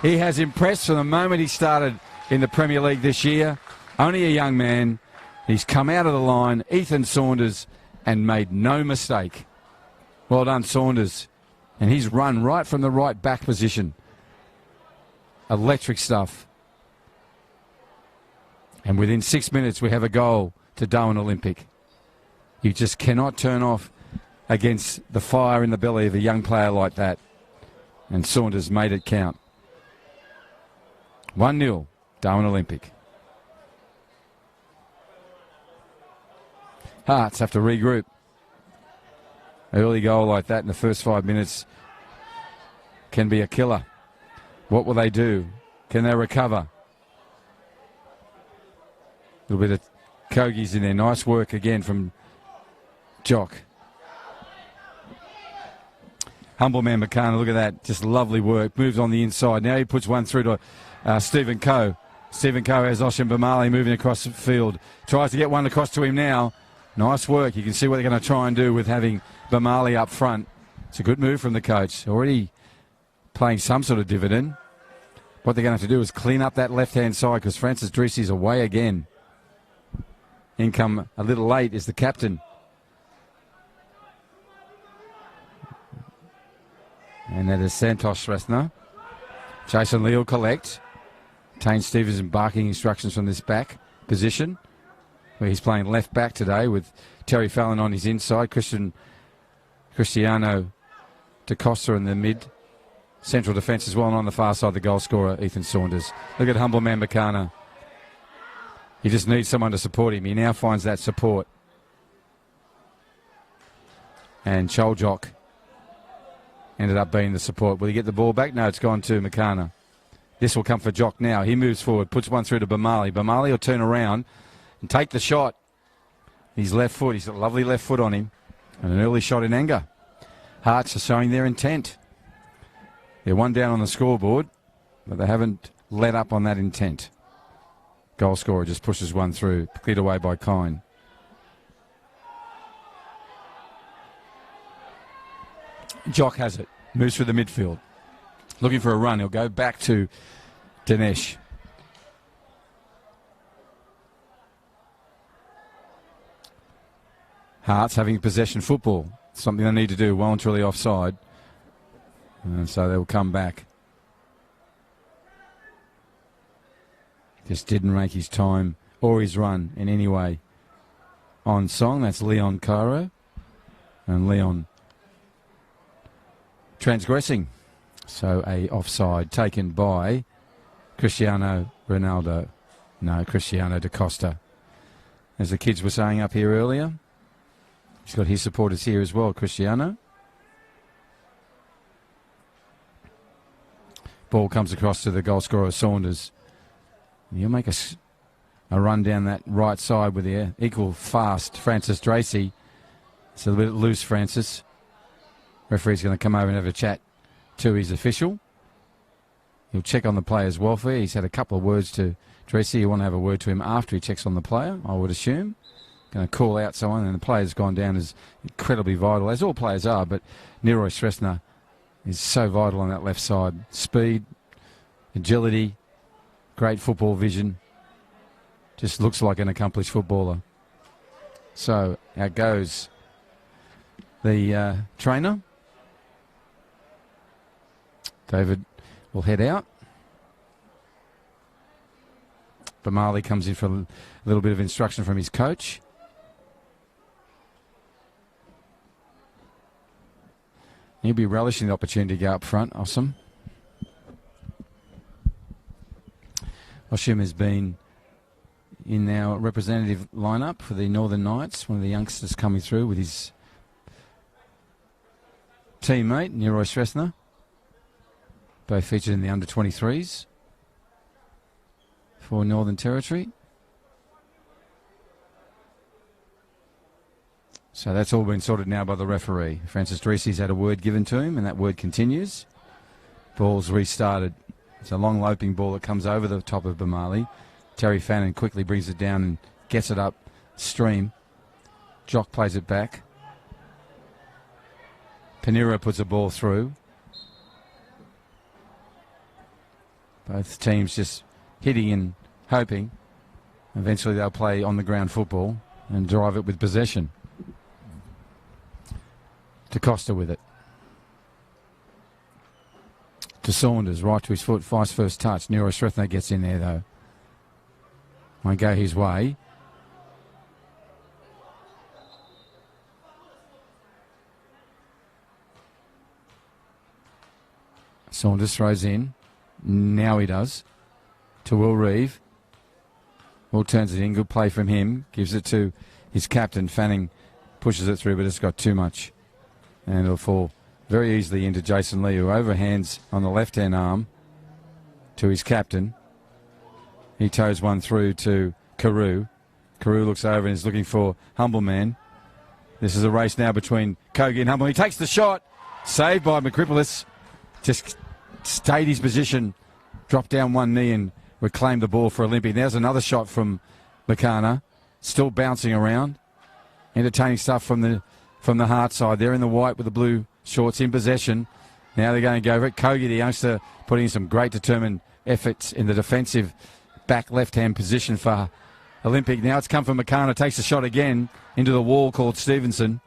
He has impressed from the moment he started in the Premier League this year. Only a young man. He's come out of the line, Ethan Saunders, and made no mistake. Well done, Saunders. And he's run right from the right back position. Electric stuff. And within 6 minutes, we have a goal to Darwin Olympic. You just cannot turn off against the fire in the belly of a young player like that. And Saunders made it count. 1-0, Darwin Olympic. Hearts have to regroup. Early goal like that in the first 5 minutes can be a killer. What will they do? Can they recover? A little bit of Kogies in there. Nice work again from Jock. Humble man McCartney, look at that. Just lovely work. Moves on the inside. Now he puts one through to Stephen Coe. Stephen Coe has Oshin Bamali moving across the field. Tries to get one across to him now. Nice work. You can see what they're going to try and do with having Bamali up front. It's a good move from the coach. Already playing some sort of dividend. What they're going to have to do is clean up that left-hand side because Francis Drisi's away again. In come a little late is the captain. And that is Santos Srethna. Jason Lee will collect. Tane Stevenson barking instructions from this back position, where he's playing left back today with Terry Fallon on his inside. Cristiano Da Costa in the mid. Central defence as well, and on the far side, the goal scorer, Ethan Saunders. Look at humble man McCartney. He just needs someone to support him. He now finds that support. And Choljok ended up being the support. Will he get the ball back? No, it's gone to McCartney. This will come for Jock now. He moves forward, puts one through to Bamali. Bamali will turn around and take the shot. His left foot, he's got a lovely left foot on him. And an early shot in anger. Hearts are showing their intent. They're one down on the scoreboard, but they haven't let up on that intent. Goal scorer just pushes one through, cleared away by Kine. Jock has it, moves through the midfield. Looking for a run, he'll go back to Dinesh. Hearts having possession football, something they need to do, well and truly offside. And so they'll come back. Just didn't make his time or his run in any way on song. That's Leon Cairo. And Leon transgressing. So a offside taken by Cristiano Ronaldo. No, Cristiano Da Costa. As the kids were saying up here earlier. He's got his supporters here as well, Cristiano. Ball comes across to the goal scorer, Saunders. He'll make a run down that right side with the equal fast Francis Tracy. It's a little bit loose, Francis. Referee's going to come over and have a chat to his official. He'll check on the player's welfare. He's had a couple of words to Tracy. You want to have a word to him after he checks on the player, I would assume. Going to call out someone, and the player's gone down as incredibly vital, as all players are, but Neroy Srethna is so vital on that left side. Speed, agility, great football vision. Just looks like an accomplished footballer. So out goes the trainer. David will head out. Bamali comes in for a little bit of instruction from his coach. He'll be relishing the opportunity to go up front. Awesome. Oshim has been in our representative lineup for the Northern Knights, one of the youngsters coming through with his teammate, Neroy Srethna. Both featured in the under-23s for Northern Territory. So that's all been sorted now by the referee. Francis Drisi's had a word given to him, and that word continues. Ball's restarted. It's a long loping ball that comes over the top of Bamali. Terry Fannin quickly brings it down and gets it up stream. Jock plays it back. Panera puts a ball through. Both teams just hitting and hoping. Eventually they'll play on the ground football and drive it with possession. To Costa with it. To Saunders, right to his foot, Vice first touch. Nero Srethner gets in there though. Won't go his way. Saunders throws in. Now he does. To Will Reeve. Will turns it in. Good play from him. Gives it to his captain. Fanning pushes it through, but it's got too much. And it'll fall very easily into Jason Lee, who overhands on the left-hand arm to his captain. He toes one through to Carew. Carew looks over and is looking for Humbleman. This is a race now between Kogi and Humble. He takes the shot. Saved by Macripolis. Just stayed his position. Dropped down one knee and reclaimed the ball for Olympic. There's another shot from Makana. Still bouncing around. Entertaining stuff from the Hart side. They're in the white with the blue shorts in possession. Now they're going to go for it. Kogi, the youngster, putting in some great determined efforts in the defensive back left-hand position for Olympic. Now it's come from Makana. Takes the shot again into the wall called Stevenson.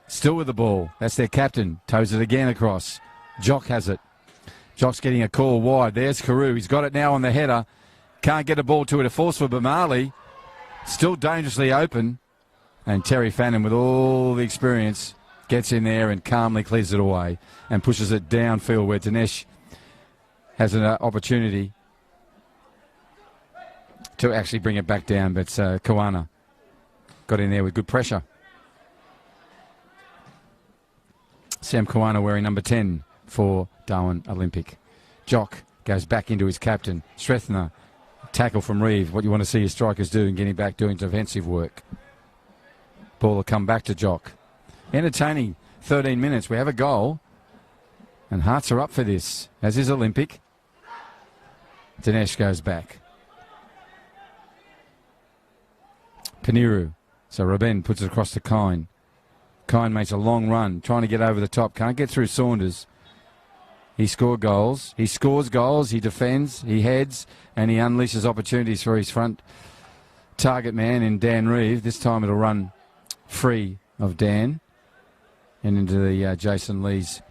Still with the ball. That's their captain. Toes it again across. Jock has it. Jock's getting a call wide. There's Carew. He's got it now on the header. Can't get a ball to it. A force for Bamali. Still dangerously open. And Terry Fannin, with all the experience, gets in there and calmly clears it away and pushes it downfield where Dinesh has an opportunity to actually bring it back down. But Kawana got in there with good pressure. Sam Kawana wearing number 10 for Darwin Olympic. Jock goes back into his captain. Srethner, tackle from Reeve. What you want to see your strikers do and getting back doing defensive work. Ball will come back to Jock. Entertaining 13 minutes. We have a goal. And Hearts are up for this, as is Olympic. Dinesh goes back. Paniru. So Rabin puts it across to Kine. Kine makes a long run, trying to get over the top. Can't get through Saunders. He scored goals. He scores goals. He defends. He heads. And he unleashes opportunities for his front target man in Dan Reeve. This time it'll run free of Dan and into the Jason Lee's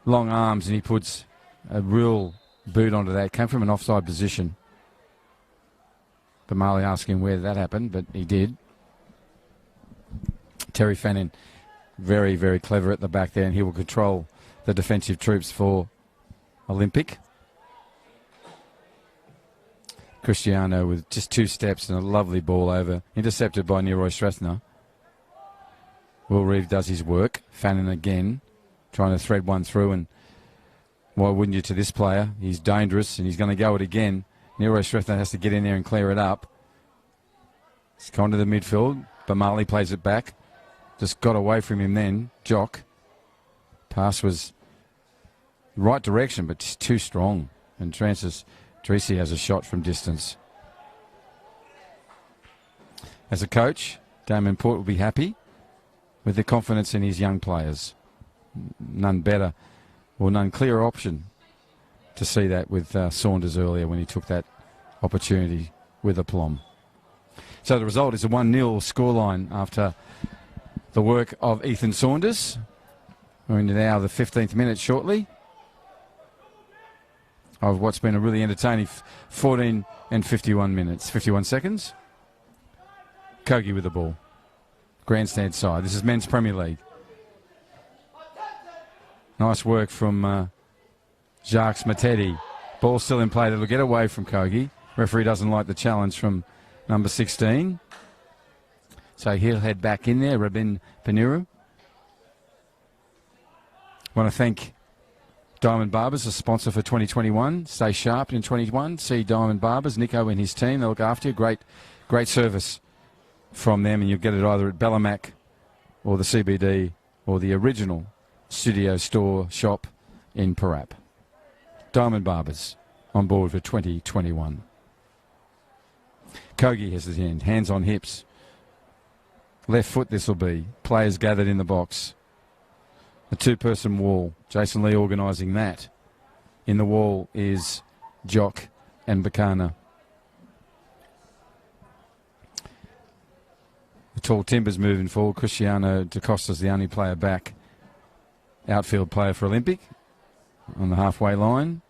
long arms, and he puts a real boot onto that. Came from an offside position. Bamali asking where that happened, but he did. Terry Fannin, very, very clever at the back there, and he will control the defensive troops for Olympic. Cristiano with just 2 steps and a lovely ball over, intercepted by Neroy Srethner. Will Reeve does his work. Fannin again, trying to thread one through, and why wouldn't you to this player? He's dangerous, and he's going to go it again. Neroy Srethner has to get in there and clear it up. It's gone to the midfield. Bamali plays it back. Just got away from him then. Jock. Pass was right direction, but just too strong. And Francis Tracy has a shot from distance. As a coach, Damon Port will be happy with the confidence in his young players. None better or none clearer option to see that with Saunders earlier when he took that opportunity with aplomb. So the result is a 1-0 scoreline after the work of Ethan Saunders. We're into now the 15th minute shortly of what's been a really entertaining 14 and 51 minutes, 51 seconds. Kogi with the ball. Grandstand side. This is Men's Premier League. Nice work from Jacques Matetti. Ball still in play. That'll get away from Kogi. Referee doesn't like the challenge from number 16. So he'll head back in there, Rabin Paniru. Want to thank Diamond Barbers, a sponsor for 2021. Stay sharp in 21. See Diamond Barbers, Nico and his team. They'll look after you. Great service from them, and you'll get it either at Bellamac or the CBD or the original studio store shop in Parap. Diamond Barbers on board for 2021. Kogi has his hand, hands on hips. Left foot this will be. Players gathered in the box. A 2-person wall. Jason Lee organising that. In the wall is Jock and Bacana. The tall Timbers moving forward. Cristiano Da Costa's the only player back. Outfield player for Olympic on the halfway line.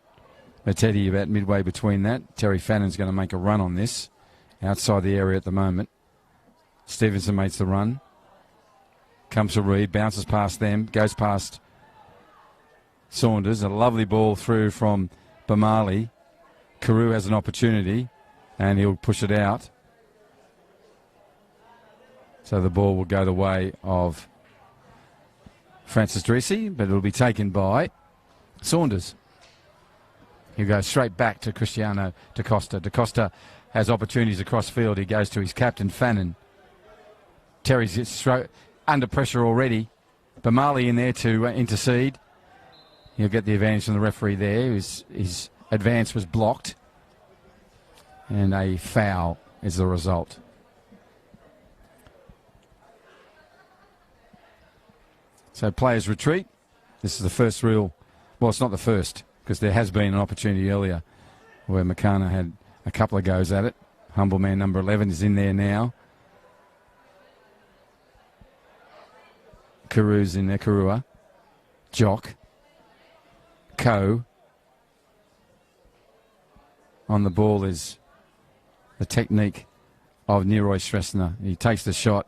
Teddy about midway between that. Terry Fannon's going to make a run on this. Outside the area at the moment. Stevenson makes the run. Comes to Reed, bounces past them, goes past Saunders. A lovely ball through from Bamali. Carew has an opportunity and he'll push it out. So the ball will go the way of Francis Dressy, but it'll be taken by Saunders. He'll go straight back to Cristiano Da Costa. Da Costa has opportunities across field. He goes to his captain, Fannin. Terry's under pressure already. Bamali in there to intercede. He'll get the advantage from the referee there. His advance was blocked. And a foul is the result. So players retreat. This is the first real... Well, it's not the first, because there has been an opportunity earlier where Makana had a couple of goes at it. Humble man number 11 is in there now. Carew's in there, Carua. Jock. Coe. On the ball is the technique of Neroy Stresner. He takes the shot.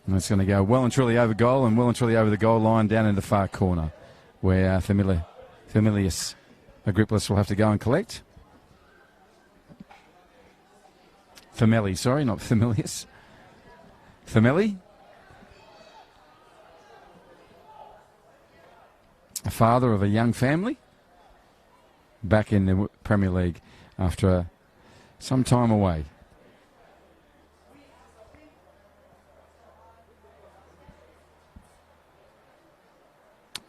And it's going to go well and truly over goal and well and truly over the goal line down in the far corner where Familius Agripplis will have to go and collect. Fameli, sorry, not Familius. Fameli. A father of a young family. Back in the Premier League after some time away.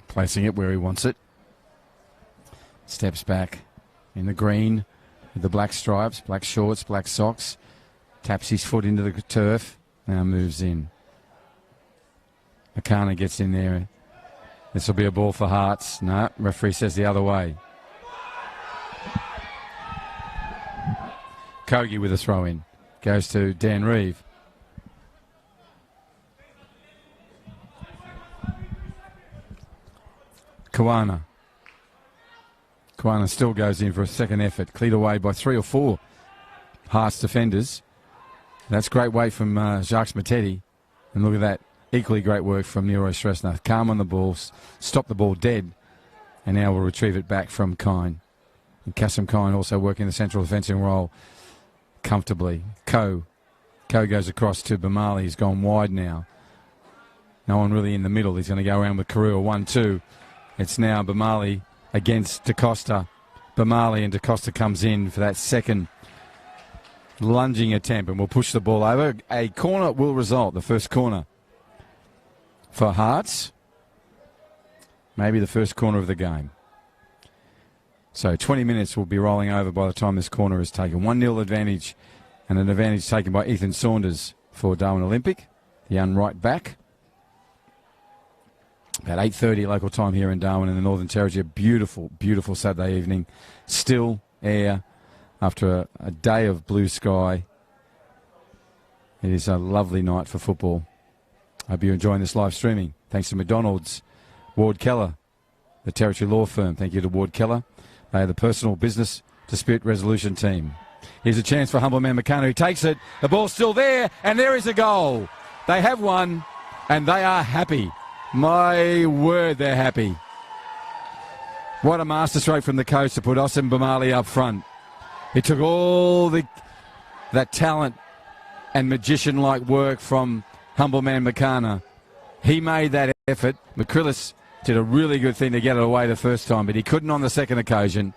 Placing it where he wants it. Steps back in the green with the black stripes, black shorts, black socks. Taps his foot into the turf. Now moves in. Akana gets in there. This will be a ball for Hearts. No, referee says the other way. Kogi with a throw in. Goes to Dan Reeve. Kawana. Kawana still goes in for a second effort. Cleared away by 3 or 4 Hearts defenders. That's great weight from Jacques Matetti. And look at that. Equally great work from Neroy Stresner. Calm on the ball. Stop the ball dead. And now we'll retrieve it back from Kine. And Kasim Kine also working the central defensive role comfortably. Coe goes across to Bamali. He's gone wide now. No one really in the middle. He's going to go around with Carew 1-2. It's now Bamali against Da Costa. Bamali and Da Costa comes in for that second lunging attempt and will push the ball over. A corner will result, the first corner for Hearts. Maybe the first corner of the game. So 20 minutes will be rolling over by the time this corner is taken. 1-0 advantage and an advantage taken by Ethan Saunders for Darwin Olympic, the right back. About 8:30 local time here in Darwin in the Northern Territory. Beautiful, beautiful Saturday evening. Still air after a day of blue sky. It is a lovely night for football. I hope you're enjoying this live streaming. Thanks to McDonald's, Ward Keller, the Territory Law Firm. Thank you to Ward Keller. They are the personal business dispute resolution team. Here's a chance for Humble Man McCann, who takes it. The ball's still there, and there is a goal. They have won, and they are happy. My word, they're happy. What a masterstroke from the coach to put Osim Bamali up front. It took all that talent and magician-like work from Humble Man McCana. He made that effort. McCrillis did a really good thing to get it away the first time, but he couldn't on the second occasion.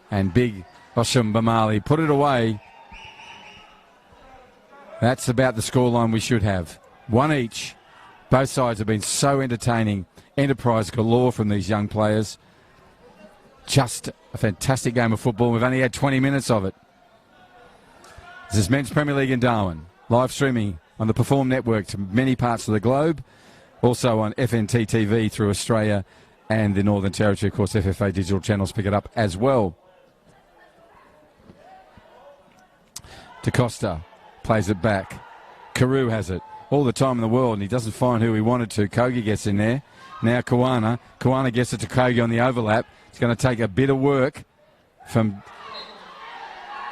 And big Osim Bamali put it away. That's about the scoreline we should have. 1 each. Both sides have been so entertaining. Enterprise galore from these young players. Just a fantastic game of football. We've only had 20 minutes of it. This is Men's Premier League in Darwin. Live streaming on the Perform Network to many parts of the globe. Also on FNT TV through Australia and the Northern Territory. Of course, FFA digital channels pick it up as well. DaCosta plays it back. Carew has it. All the time in the world, and he doesn't find who he wanted to. Kogi gets in there. Now Kawana. Kawana gets it to Kogi on the overlap. It's going to take a bit of work from...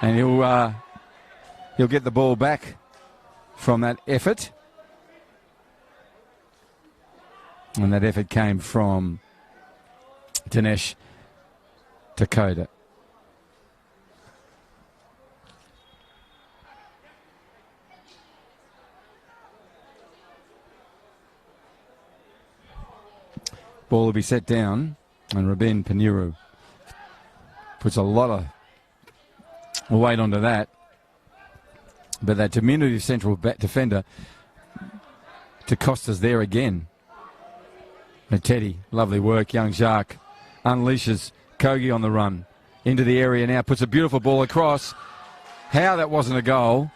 And he'll get the ball back from that effort. And that effort came from Dinesh Dakota. Ball will be set down, and Rabin Paniru puts a lot of weight onto that. But that diminutive central defender, DaCosta's there again. And Teddy, lovely work. Young Jacques unleashes Kogi on the run. Into the area now, puts a beautiful ball across. How that wasn't a goal.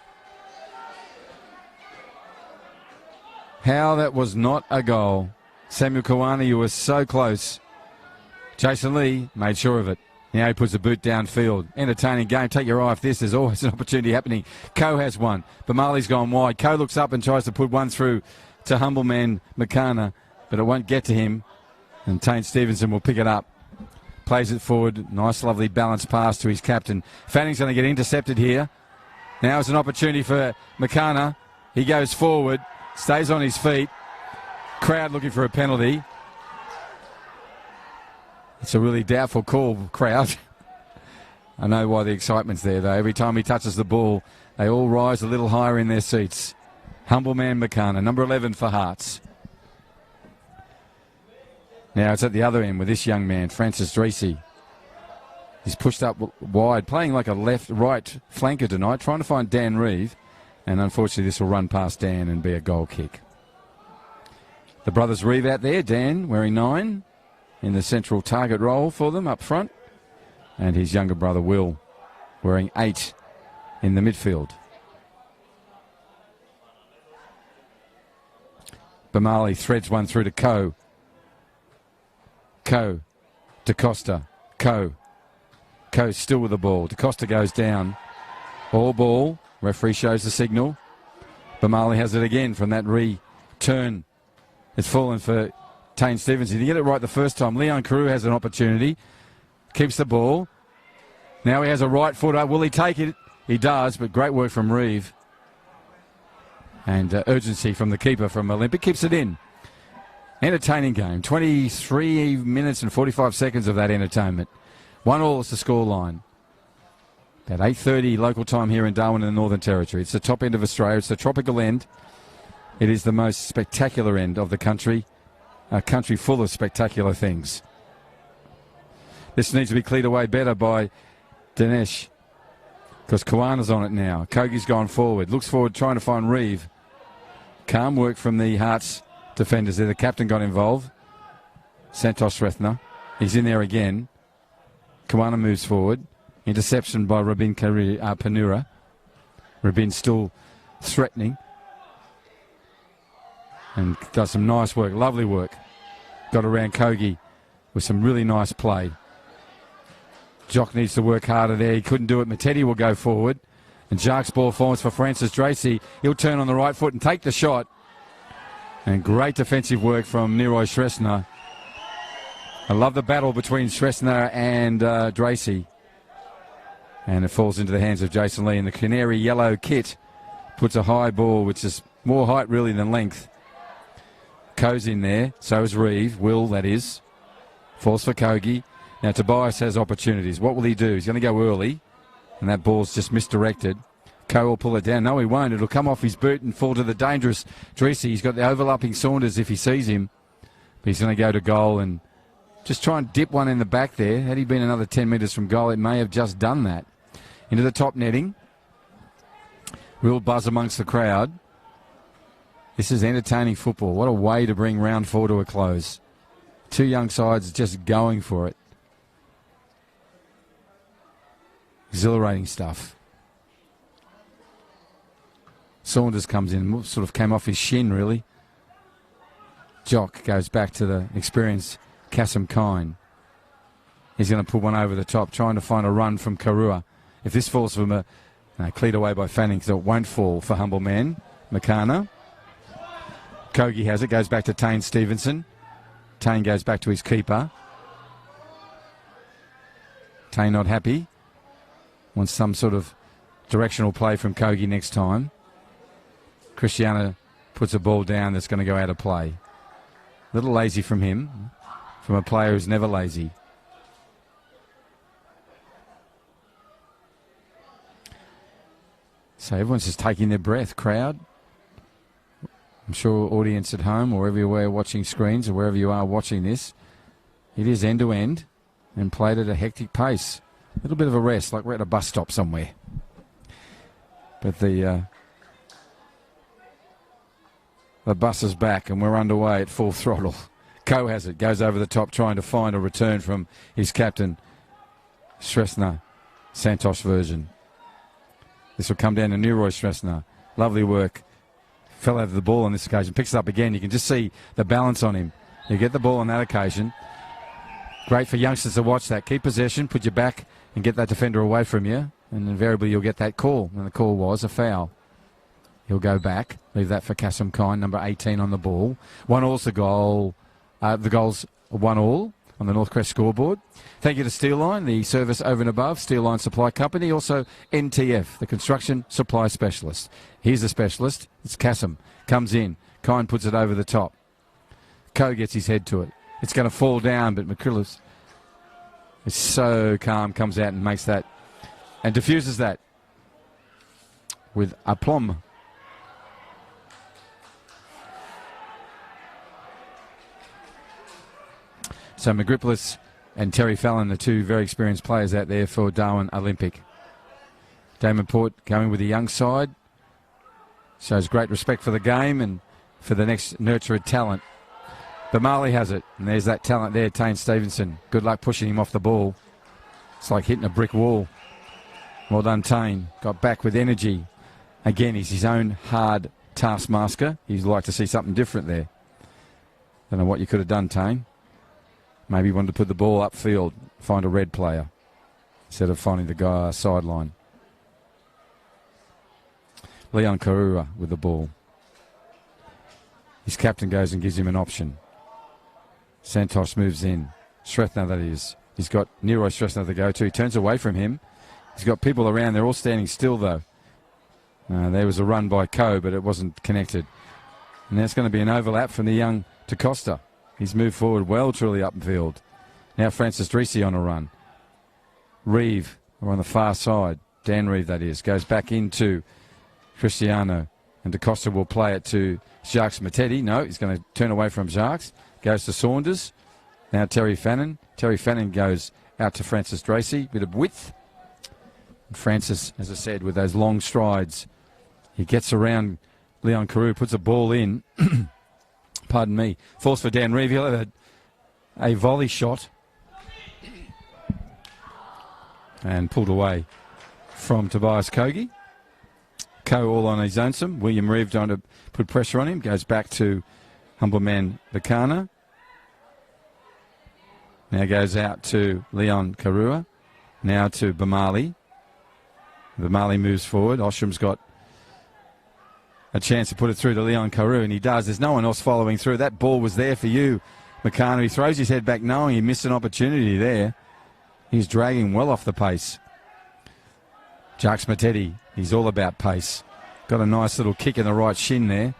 How that was not a goal. Samuel Kawana, you were so close. Jason Lee made sure of it. Now he puts a boot downfield. Entertaining game. Take your eye off this. There's always an opportunity happening. Coe has one. Bamali's gone wide. Coe looks up and tries to put one through to humble man Makana, but it won't get to him. And Tane Stevenson will pick it up. Plays it forward. Nice, lovely balanced pass to his captain. Fanning's going to get intercepted here. Now it's an opportunity for Makana. He goes forward. Stays on his feet. Crowd looking for a penalty. It's a really doubtful call, crowd. I know why the excitement's there, though. Every time he touches the ball, they all rise a little higher in their seats. Humble man Makana, number 11 for Hearts. Now it's at the other end with this young man, Francis Dreesy. He's pushed up wide, playing like a right flanker tonight, trying to find Dan Reeve. And unfortunately, this will run past Dan and be a goal kick. The brothers Reeve out there, Dan wearing 9 in the central target role for them up front. And his younger brother Will wearing 8 in the midfield. Bamali threads one through to Coe. Coe. DaCosta. Coe. Coe still with the ball. DaCosta goes down. All ball. Referee shows the signal. Bamali has it again from that return. It's fallen for Tane Stevenson. He get it right the first time. Leon Carew has an opportunity. Keeps the ball. Now he has a right footer. Will he take it? He does, but great work from Reeve. And urgency from the keeper from Olympic. Keeps it in. Entertaining game. 23 minutes and 45 seconds of that entertainment. 1-1 is the scoreline. At 8:30 local time here in Darwin in the Northern Territory. It's the top end of Australia. It's the tropical end. It is the most spectacular end of the country. A country full of spectacular things. This needs to be cleared away better by Dinesh. Because Kawana's on it now. Kogi's gone forward. Looks forward trying to find Reeve. Calm work from the Hearts defenders there. The captain got involved. Santos Rethner. He's in there again. Kawana moves forward. Interception by Rabin Panura. Rabin still threatening. And does some nice work, lovely work. Got around Kogi with some really nice play. Jock needs to work harder there. He couldn't do it. Matetti will go forward. And Jacques' ball forms for Francis Dreesy. He'll turn on the right foot and take the shot. And great defensive work from Neroy Shrestner. I love the battle between Shrestner and Dreesy. And it falls into the hands of Jason Lee. And the canary yellow kit puts a high ball, which is more height really than length. Coe's in there. So is Reeve. Will, that is. Falls for Kogi. Now Tobias has opportunities. What will he do? He's going to go early. And that ball's just misdirected. Coe will pull it down. No, he won't. It'll come off his boot and fall to the dangerous Dreesy. He's got the overlapping Saunders if he sees him. But he's going to go to goal and just try and dip one in the back there. Had he been another 10 metres from goal, it may have just done that. Into the top netting. Real buzz amongst the crowd. This is entertaining football. What a way to bring round 4 to a close. Two young sides just going for it. Exhilarating stuff. Saunders comes in, sort of came off his shin, really. Jock goes back to the experienced Kasim Kine. He's going to put one over the top, trying to find a run from Karua. If this falls for Cleared away by Fanning, so it won't fall for Humble Man. Makana. Kogi has it, goes back to Tane Stevenson. Tane goes back to his keeper. Tane not happy. Wants some sort of directional play from Kogi next time. Cristiano puts a ball down that's going to go out of play. A little lazy from him, from a player who's never lazy. So everyone's just taking their breath, crowd. I'm sure audience at home or everywhere watching screens or wherever you are watching this, it is end to end and played at a hectic pace. A little bit of a rest, like we're at a bus stop somewhere. But the bus is back and we're underway at full throttle. Ko has it, goes over the top trying to find a return from his captain, Shrestha, Santosh version. This will come down to Neroy Shrestha. Lovely work. Fell out of the ball on this occasion. Picks it up again. You can just see the balance on him. You get the ball on that occasion. Great for youngsters to watch that. Keep possession, put your back and get that defender away from you. And invariably you'll get that call. And the call was a foul. He'll go back. Leave that for Kasim Kine, number 18 on the ball. 1-all's the goal. The goal's 1-all on the Northcrest scoreboard. Thank you to Steel Line, the service over and above, Steel Line Supply Company. Also NTF, the construction supply specialist. Here's the specialist. It's Kasim. Comes in. Kine puts it over the top. Ko gets his head to it. It's going to fall down, but McCrillis is so calm, comes out and makes that and diffuses that with aplomb. So Magripolis and Terry Fallon, the two very experienced players out there for Darwin Olympic. Damon Port going with the young side. Shows great respect for the game and for the next nurtured talent. But Marley has it, and there's that talent there, Tane Stevenson. Good luck pushing him off the ball. It's like hitting a brick wall. Well done, Tane. Got back with energy. Again, he's his own hard taskmaster. He'd like to see something different there. Don't know what you could have done, Tane. Maybe you wanted to put the ball upfield, find a red player, instead of finding the guy sideline. Leon Karua with the ball. His captain goes and gives him an option. Santosh moves in. Shrestha, that is. He's got Neroy Shrestha to go to. He turns away from him. He's got people around. They're all standing still, though. There was a run by Ko, but it wasn't connected. And that's going to be an overlap from the young DaCosta. He's moved forward well, truly upfield. Now Francis Drisi on a run. Reeve, or on the far side. Dan Reeve, that is, goes back into Cristiano. And DaCosta will play it to Jacques Matetti. No, he's going to turn away from Jacques. Goes to Saunders. Now Terry Fannin. Terry Fannin goes out to Francis Drisi. Bit of width. And Francis, as I said, with those long strides, he gets around Leon Carew, puts a ball in. Pardon me. Falls for Dan Reeve. He'll have a volley shot. And pulled away from Tobias Kogi. Ko all on his own. William Reeve trying to put pressure on him. Goes back to humble man Bakana. Now goes out to Leon Karua. Now to Bamali. Bamali moves forward. Ostram's got a chance to put it through to Leon Karua, and he does. There's no one else following through. That ball was there for you, Makana. He throws his head back knowing he missed an opportunity there. He's dragging well off the pace. Jacques Matetti, he's all about pace. Got a nice little kick in the right shin there.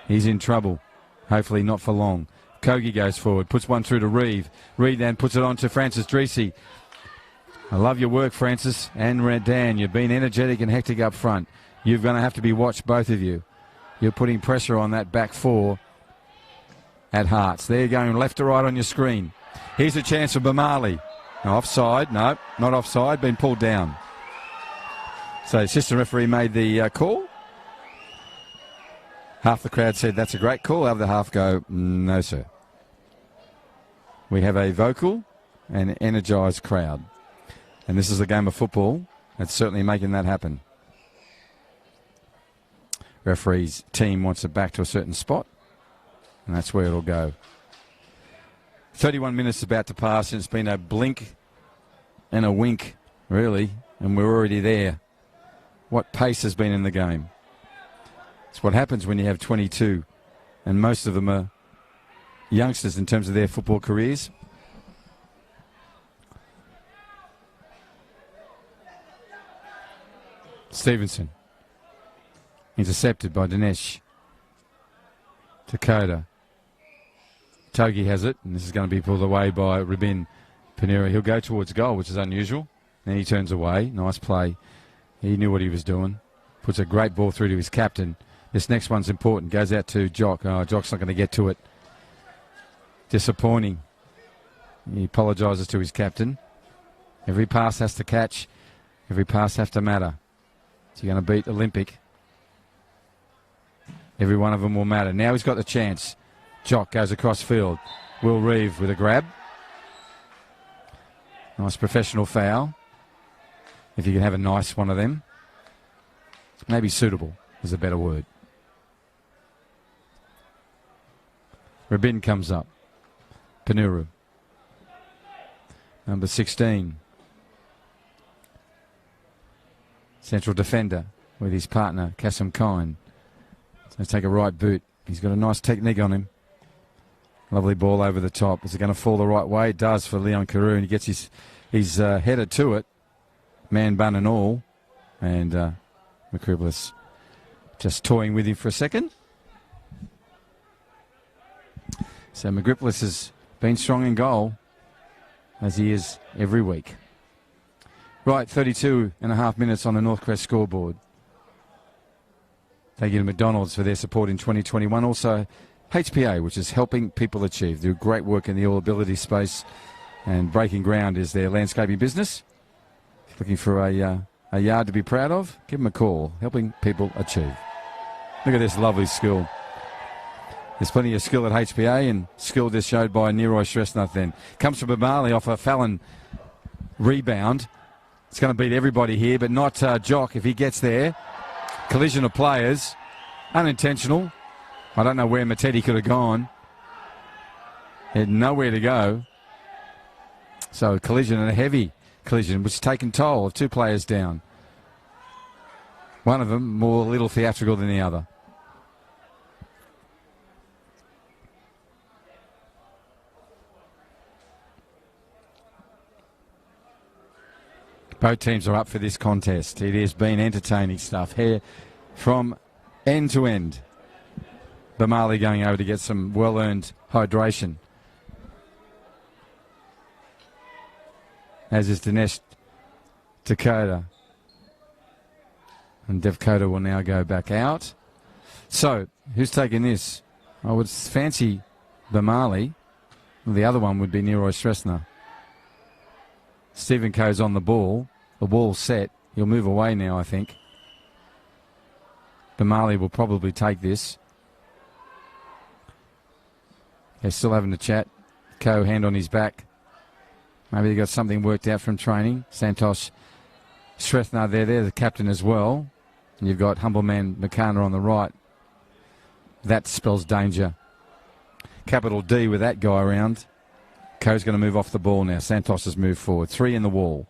He's in trouble. Hopefully not for long. Kogi goes forward, puts one through to Reeve. Reeve then puts it on to Francis Drisi. I love your work, Francis and Dan. You've been energetic and hectic up front. You're going to have to be watched, both of you. You're putting pressure on that back four at Hearts. They're going left to right on your screen. Here's a chance for Bamali. Offside. No, not offside. Been pulled down. So the assistant referee made the call. Half the crowd said that's a great call. The other half go, no, sir. We have a vocal and energised crowd. And this is a game of football. It's certainly making that happen. Referee's team wants it back to a certain spot, and that's where it'll go. 31 minutes about to pass, and it's been a blink and a wink, really, and we're already there. what pace has been in the game. It's what happens when you have 22, and most of them are youngsters in terms of their football careers. Stevenson. Intercepted by Dinesh. Dakota. Togi has it, and this is going to be pulled away by Rabin Panera. He'll go towards goal, which is unusual. Then he turns away. Nice play. He knew what he was doing. Puts a great ball through to his captain. This next one's important. Goes out to Jock. Oh, Jock's not going to get to it. Disappointing. He apologises to his captain. Every pass has to catch. Every pass has to matter. Is he going to beat Olympic? Every one of them will matter. Now he's got the chance. Jock goes across field. Will Reeve with a grab. Nice professional foul. If you can have a nice one of them. Maybe suitable is a better word. Rabin comes up. Panuru. Number 16. Central defender with his partner, Kasim Kine. So take a right boot. He's got a nice technique on him. Lovely ball over the top. Is it going to fall the right way? It does for Leon Carew, and he gets his header to it. Man bun and all. And McCriblis just toying with him for a second. So McGripplis has been strong in goal, as he is every week. Right, 32 and a half minutes on the Northcrest scoreboard. Thank you to McDonald's for their support in 2021. Also, HPA, which is helping people achieve. They do great work in the all-ability space, and Breaking Ground is their landscaping business. Looking for a yard to be proud of? Give them a call. Helping people achieve. Look at this lovely skill. There's plenty of skill at HPA, and skill just showed by Neroy Shrestnath then. Comes from Bamali off a Fallon rebound. It's going to beat everybody here, but not Jock if he gets there. Collision of players. Unintentional. I don't know where Matetti could have gone. He had nowhere to go. So a collision, and a heavy collision, which has taken toll of two players down. One of them more little theatrical than the other. Both teams are up for this contest. It has been entertaining stuff here from end to end. Bamali going over to get some well-earned hydration. As is Dinesh Dakota. And Devkota will now go back out. So, who's taking this? I would fancy Bamali. Well, the other one would be Neroy Shrestner. Stephen Coe's on the ball. The ball's set. He'll move away now, I think. Bamali will probably take this. They're still having a chat. Coe, hand on his back. Maybe they got something worked out from training. Santosh Shrestner there, the captain as well. And you've got humble man McCarner on the right. That spells danger. Capital D with that guy around. Coe's going to move off the ball now. Santos has moved forward. 3 in the wall.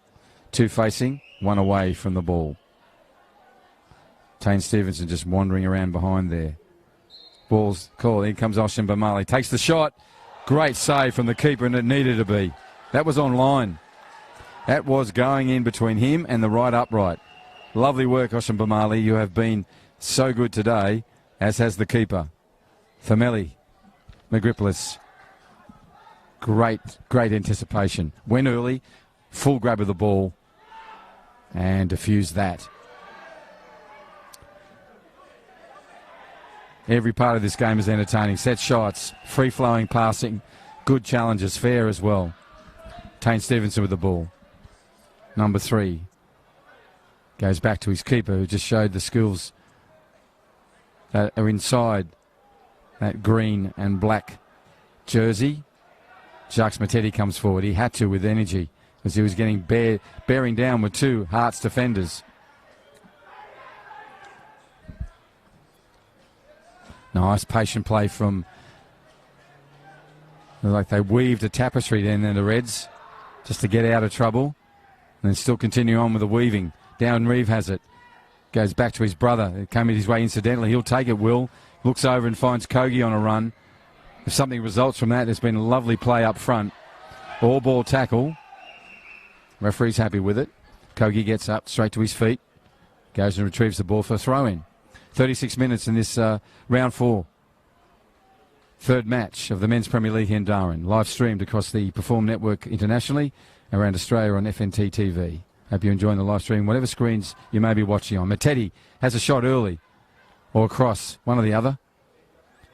2 facing, 1 away from the ball. Tane Stevenson just wandering around behind there. Ball's called. In comes Oshin Bamali. Takes the shot. Great save from the keeper, and it needed to be. That was on line. That was going in between him and the right upright. Lovely work, Oshin Bamali. You have been so good today, as has the keeper. Thameli McGripplis. Great anticipation. Went early, full grab of the ball, and diffused that. Every part of this game is entertaining. Set shots, free-flowing passing, good challenges, fair as well. Tane Stevenson with the ball. Number 3 goes back to his keeper, who just showed the skills that are inside that green and black jersey. Jacques Matetti comes forward. He had to with energy as he was getting bearing down with 2 Hearts defenders. Nice patient play from, like they weaved a tapestry then the Reds just to get out of trouble, and then still continue on with the weaving. Down Reeve has it. Goes back to his brother. It came his way incidentally. He'll take it, Will. Looks over and finds Kogi on a run. If something results from that, there's been a lovely play up front. All ball tackle. Referee's happy with it. Kogi gets up straight to his feet. Goes and retrieves the ball for a throw-in. 36 minutes in this round 4. Third match of the Men's Premier League in Darwin. Live streamed across the Perform Network internationally, around Australia on FNT TV. Hope you're enjoying the live stream, whatever screens you may be watching on. Matetti has a shot early, or across, one or the other.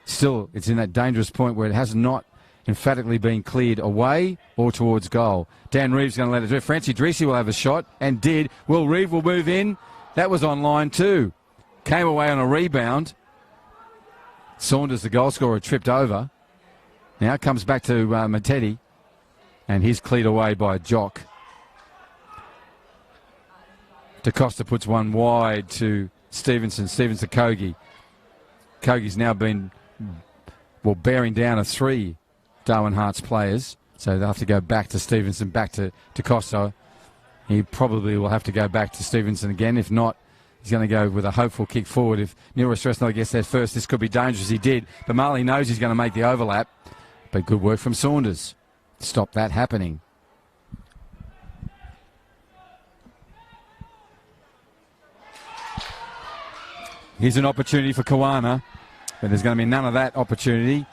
Still, it's in that dangerous point where it has not emphatically been cleared away or towards goal. Dan Reeves going to let it drift. Francie Dreesy will have a shot, and did. Will Reeve will move in. That was on line too. Came away on a rebound. Saunders, the goal scorer, tripped over. Now comes back to Matetti, and he's cleared away by Jock. DaCosta puts one wide to Stevenson. Stevenson to Kogi. Kogi's now been, well, bearing down a 3 Darwin Hearts players. So they'll have to go back to Stevenson, back to DaCosta. He probably will have to go back to Stevenson again. If not, he's going to go with a hopeful kick forward. If Neil Stresnell gets there first, this could be dangerous. He did. But Marley knows he's going to make the overlap. But good work from Saunders. Stop that happening. Here's an opportunity for Kawana, but there's going to be none of that opportunity.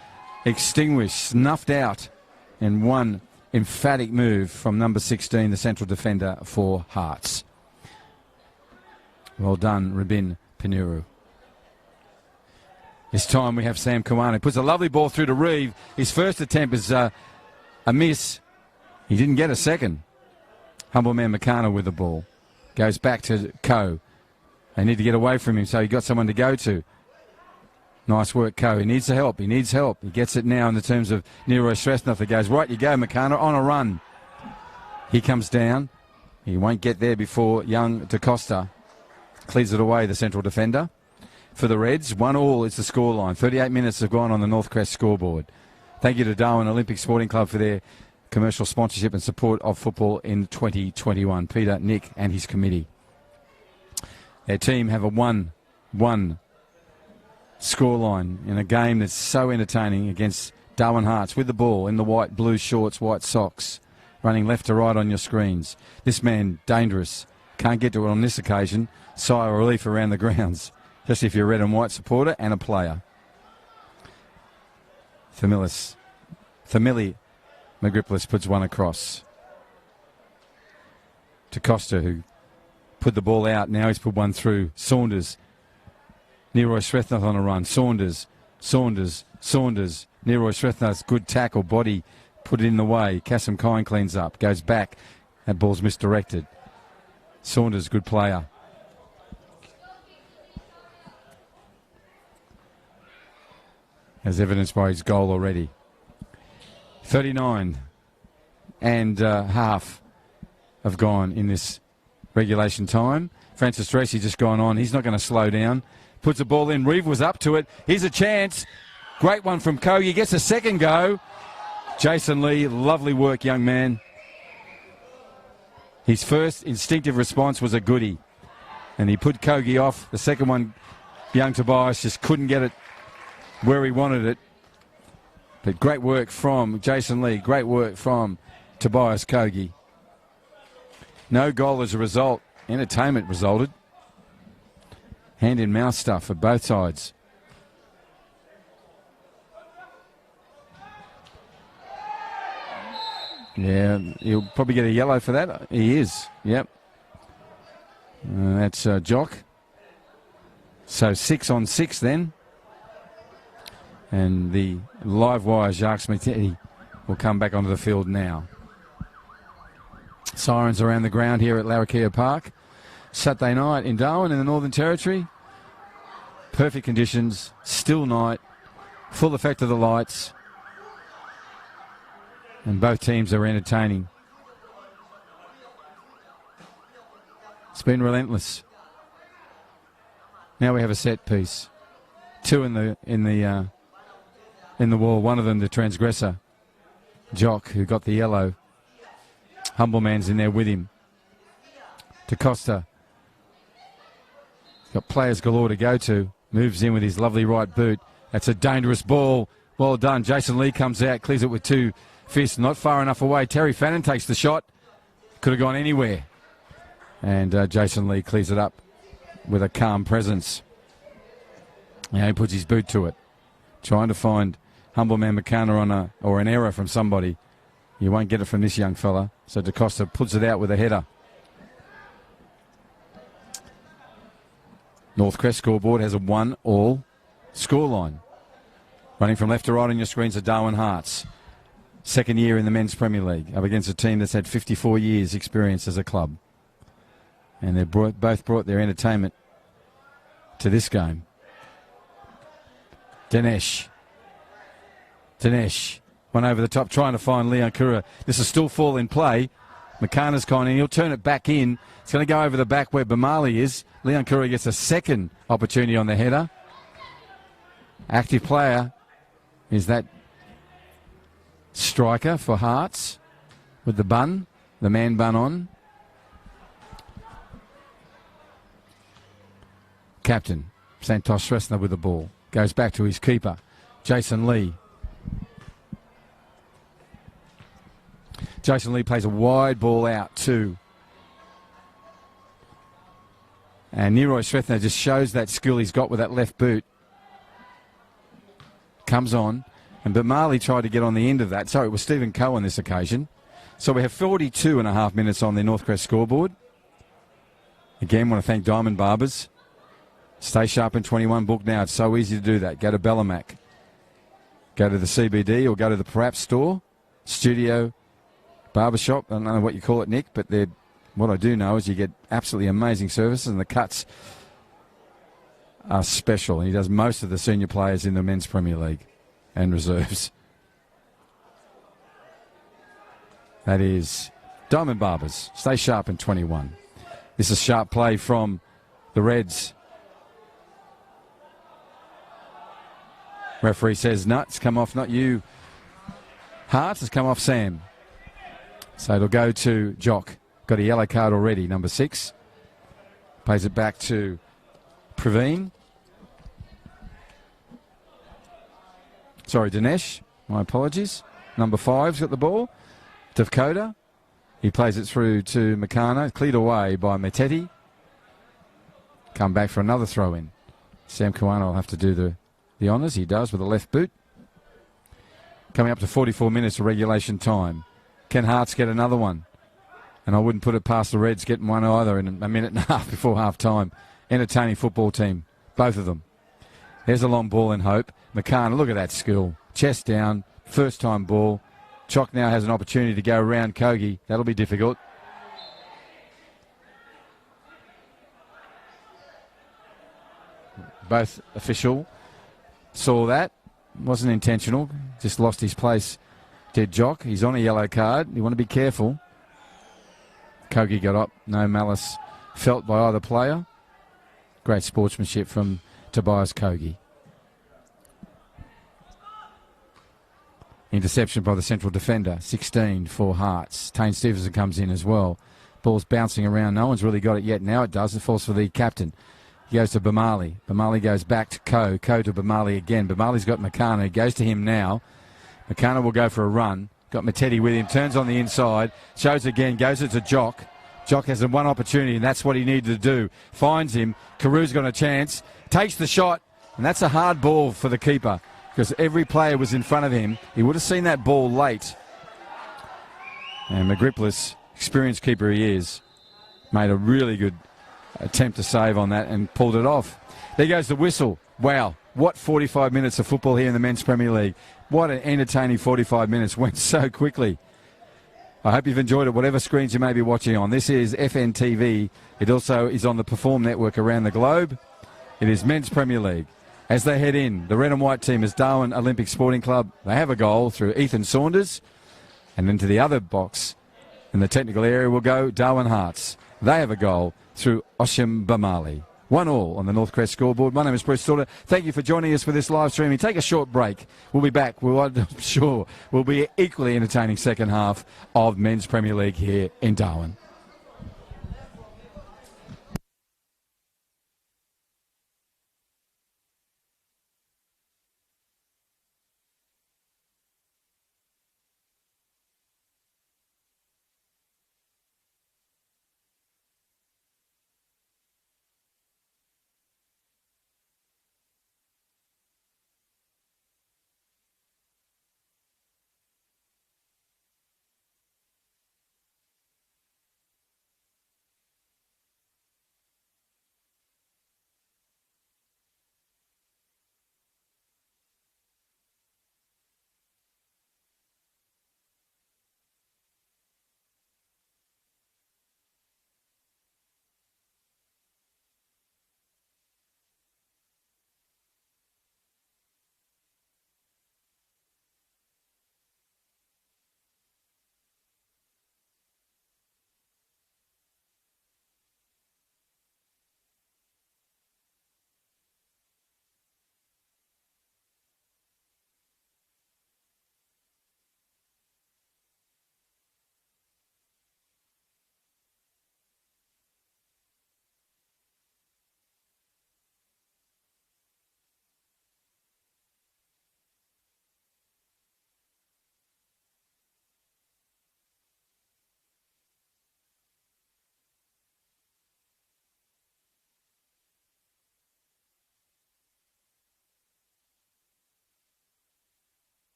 Extinguished, snuffed out, and one emphatic move from number 16, the central defender for Hearts. Well done, Rabin Pinuru. This time we have Sam Kawana. Puts a lovely ball through to Reeve. His first attempt is a miss. He didn't get a second. Humble man McCarner with the ball. Goes back to Coe. They need to get away from him, so he got someone to go to. Nice work, Coe. He needs the help. He needs help. He gets it now in the terms of Nero Stresnoff. He goes, right you go, McCarner, on a run. He comes down. He won't get there before young DaCosta clears it away, the central defender. For the Reds, 1-1 is the scoreline. 38 minutes have gone on the Northcrest scoreboard. Thank you to Darwin Olympic Sporting Club for their commercial sponsorship and support of football in 2021. Peter, Nick and his committee. Their team have a 1-1 scoreline in a game that's so entertaining against Darwin Hearts with the ball in the white blue shorts, white socks, running left to right on your screens. This man, dangerous. Can't get to it on this occasion. Sigh of relief around the grounds, especially if you're a red and white supporter and a player. Themili Magripolis puts one across to Costa, who put the ball out. Now he's put one through. Saunders. Neroy Srethnath on a run. Saunders. Neroy Srethnath's good tackle. Body put it in the way. Kasim Kine cleans up. Goes back. That ball's misdirected. Saunders, good player. As evidenced by his goal already. 39 and half have gone in this regulation time. Francis Tracy just gone on. He's not going to slow down. Puts the ball in. Reeve was up to it. Here's a chance. Great one from Kogi. Gets a second go. Jason Lee, lovely work, young man. His first instinctive response was a goodie. And he put Kogi off. The second one, young Tobias just couldn't get it where he wanted it. But great work from Jason Lee. Great work from Tobias Kogi. No goal as a result. Entertainment resulted. Hand-in-mouth stuff for both sides. Yeah, he'll probably get a yellow for that. He is, yep. That's Jock. So 6 on 6 then. And the live wire, Jacques Matetti, will come back onto the field now. Sirens around the ground here at Larrakia Park. Saturday night in Darwin in the Northern Territory. Perfect conditions, still night, full effect of the lights. And both teams are entertaining. It's been relentless. Now we have a set piece. 2 in the wall. One of them the transgressor, Jock, who got the yellow. Humble man's in there with him. DaCosta. Got players galore to go to. Moves in with his lovely right boot. That's a dangerous ball. Well done. Jason Lee comes out, clears it with 2 fists. Not far enough away. Terry Fannin takes the shot. Could have gone anywhere. And Jason Lee clears it up with a calm presence. Now he puts his boot to it. Trying to find humble man McCann or an error from somebody. You won't get it from this young fella. So DaCosta puts it out with a header. Northcrest scoreboard has a 1-1 scoreline. Running from left to right on your screens are Darwin Hearts. Second year in the Men's Premier League, up against a team that's had 54 years experience as a club. And they've both brought their entertainment to this game. Dinesh. One over the top, trying to find Leon Kura. This is still fall in play. McCarna's gone in. He'll turn it back in. It's going to go over the back where Bamali is. Leon Kura gets a second opportunity on the header. Active player is that striker for Hearts with the man bun on. Captain Santosh Sresna with the ball. Goes back to his keeper, Jason Lee. Jason Lee plays a wide ball out too. And Neroy Srethna just shows that skill he's got with that left boot. Comes on. And Bamali tried to get on the end of that. Sorry, it was Stephen Coe on this occasion. So we have 42 and a half minutes on the Northcrest scoreboard. Again, want to thank Diamond Barbers. Stay sharp in 21 book now. It's so easy to do that. Go to Bellamac. Go to the CBD or go to the Perhaps store. Studio Barbershop. I don't know what you call it, Nick, but what I do know is you get absolutely amazing services and the cuts are special. And he does most of the senior players in the Men's Premier League and reserves. That is Diamond Barbers. Stay sharp in 21. This is sharp play from the Reds. Referee says, no, it's come off, not you. Hart has come off Sam. So it'll go to Jock. Got a yellow card already, number 6. Plays it back to Praveen. Sorry, Dinesh. My apologies. Number 5's got the ball. Dakota. He plays it through to Meccano. Cleared away by Meteti. Come back for another throw-in. Sam Kuana will have to do the honours. He does with a left boot. Coming up to 44 minutes of regulation time. Can Hearts get another one? And I wouldn't put it past the Reds getting one either in a minute and a half before half-time. Entertaining football team, both of them. There's a long ball in hope. McCann, look at that skill. Chest down, first-time ball. Chock now has an opportunity to go around Kogi. That'll be difficult. Both official saw that. Wasn't intentional. Just lost his place. Did Jock. He's on a yellow card. You want to be careful. Kogi got up. No malice felt by either player. Great sportsmanship from Tobias Kogi. Interception by the central defender. 16 for Hearts. Tane Stevenson comes in as well. Ball's bouncing around. No one's really got it yet. Now it does. It falls for the captain. He goes to Bamali. Bamali goes back to Coe. Coe to Bamali again. Bamali's got Meccano. He goes to him now. Meccano will go for a run. Got Meteti with him. Turns on the inside. Shows again. Goes it to Jock. Jock has one opportunity, and that's what he needed to do. Finds him. Carews got a chance. Takes the shot. And that's a hard ball for the keeper because every player was in front of him. He would have seen that ball late. And McGripplis, experienced keeper he is, made a really good attempt to save on that and pulled it off. There goes the whistle. Wow, what 45 minutes of football here in the Men's Premier League. What an entertaining 45 minutes. Went so quickly. I hope you've enjoyed it, whatever screens you may be watching on. This is FNTV. It also is on the Perform Network around the globe. It is Men's Premier League. As they head in, the red and white team is Darwin Olympic Sporting Club. They have a goal through Ethan Saunders. And into the other box in the technical area will go Darwin Hearts. They have a goal through Oshim Bamali. 1-1 on the Northcrest scoreboard. My name is Bruce Slaughter. Thank you for joining us for this live streaming. Take a short break. We'll be back. I'm sure we'll be equally entertaining second half of Men's Premier League here in Darwin.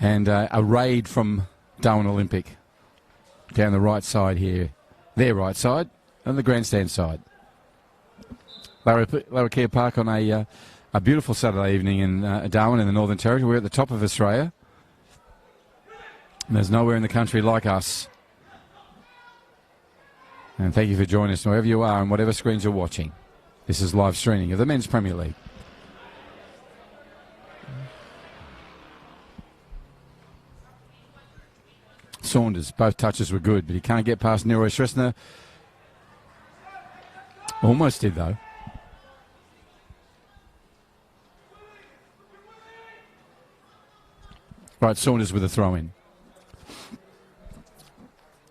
And a raid from Darwin Olympic down the right side here. Their right side and the grandstand side. Larrakia Park on a beautiful Saturday evening in Darwin in the Northern Territory. We're at the top of Australia. And there's nowhere in the country like us. And thank you for joining us wherever you are and whatever screens you're watching. This is live streaming of the Men's Premier League. Saunders, both touches were good, but he can't get past Nero Shrestner. Almost did, though. Right, Saunders with a throw-in.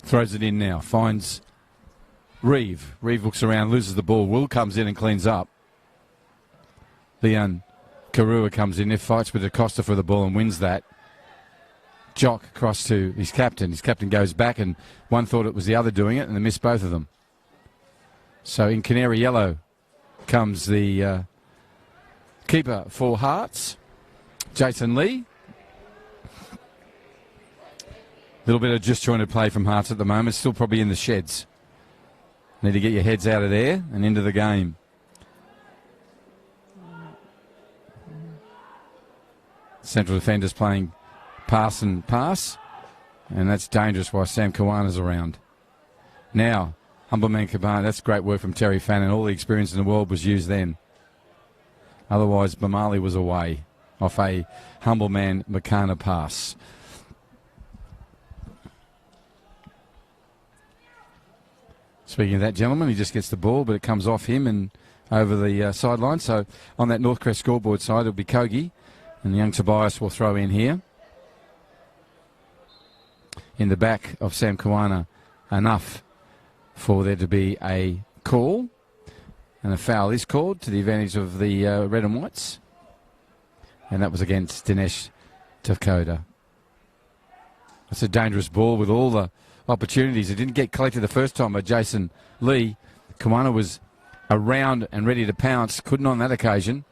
Throws it in now. Finds Reeve. Reeve looks around, loses the ball. Will comes in and cleans up. Leon Karua comes in. If fights with Acosta for the ball and wins that. Jock across to his captain. His captain goes back, and one thought it was the other doing it, and they missed both of them. So in canary yellow comes the keeper for Hearts, Jason Lee. Little bit of disjointed play from Hearts at the moment. Still probably in the sheds. Need to get your heads out of there and into the game. Central defenders playing pass and pass. And that's dangerous while Sam Kawana's around. Now, Humbleman Cabana. That's great work from Terry Fannin. All the experience in the world was used then. Otherwise, Bamali was away off a Humbleman Makana pass. Speaking of that gentleman, he just gets the ball, but it comes off him and over the sideline. So on that Northcrest scoreboard side, it'll be Kogi, and the young Tobias will throw in here. In the back of Sam Kawana, enough for there to be a call. And a foul is called to the advantage of the red and whites. And that was against Dinesh Tafkoda. That's a dangerous ball with all the opportunities. It didn't get collected the first time by Jason Lee. Kawana was around and ready to pounce. Couldn't on that occasion.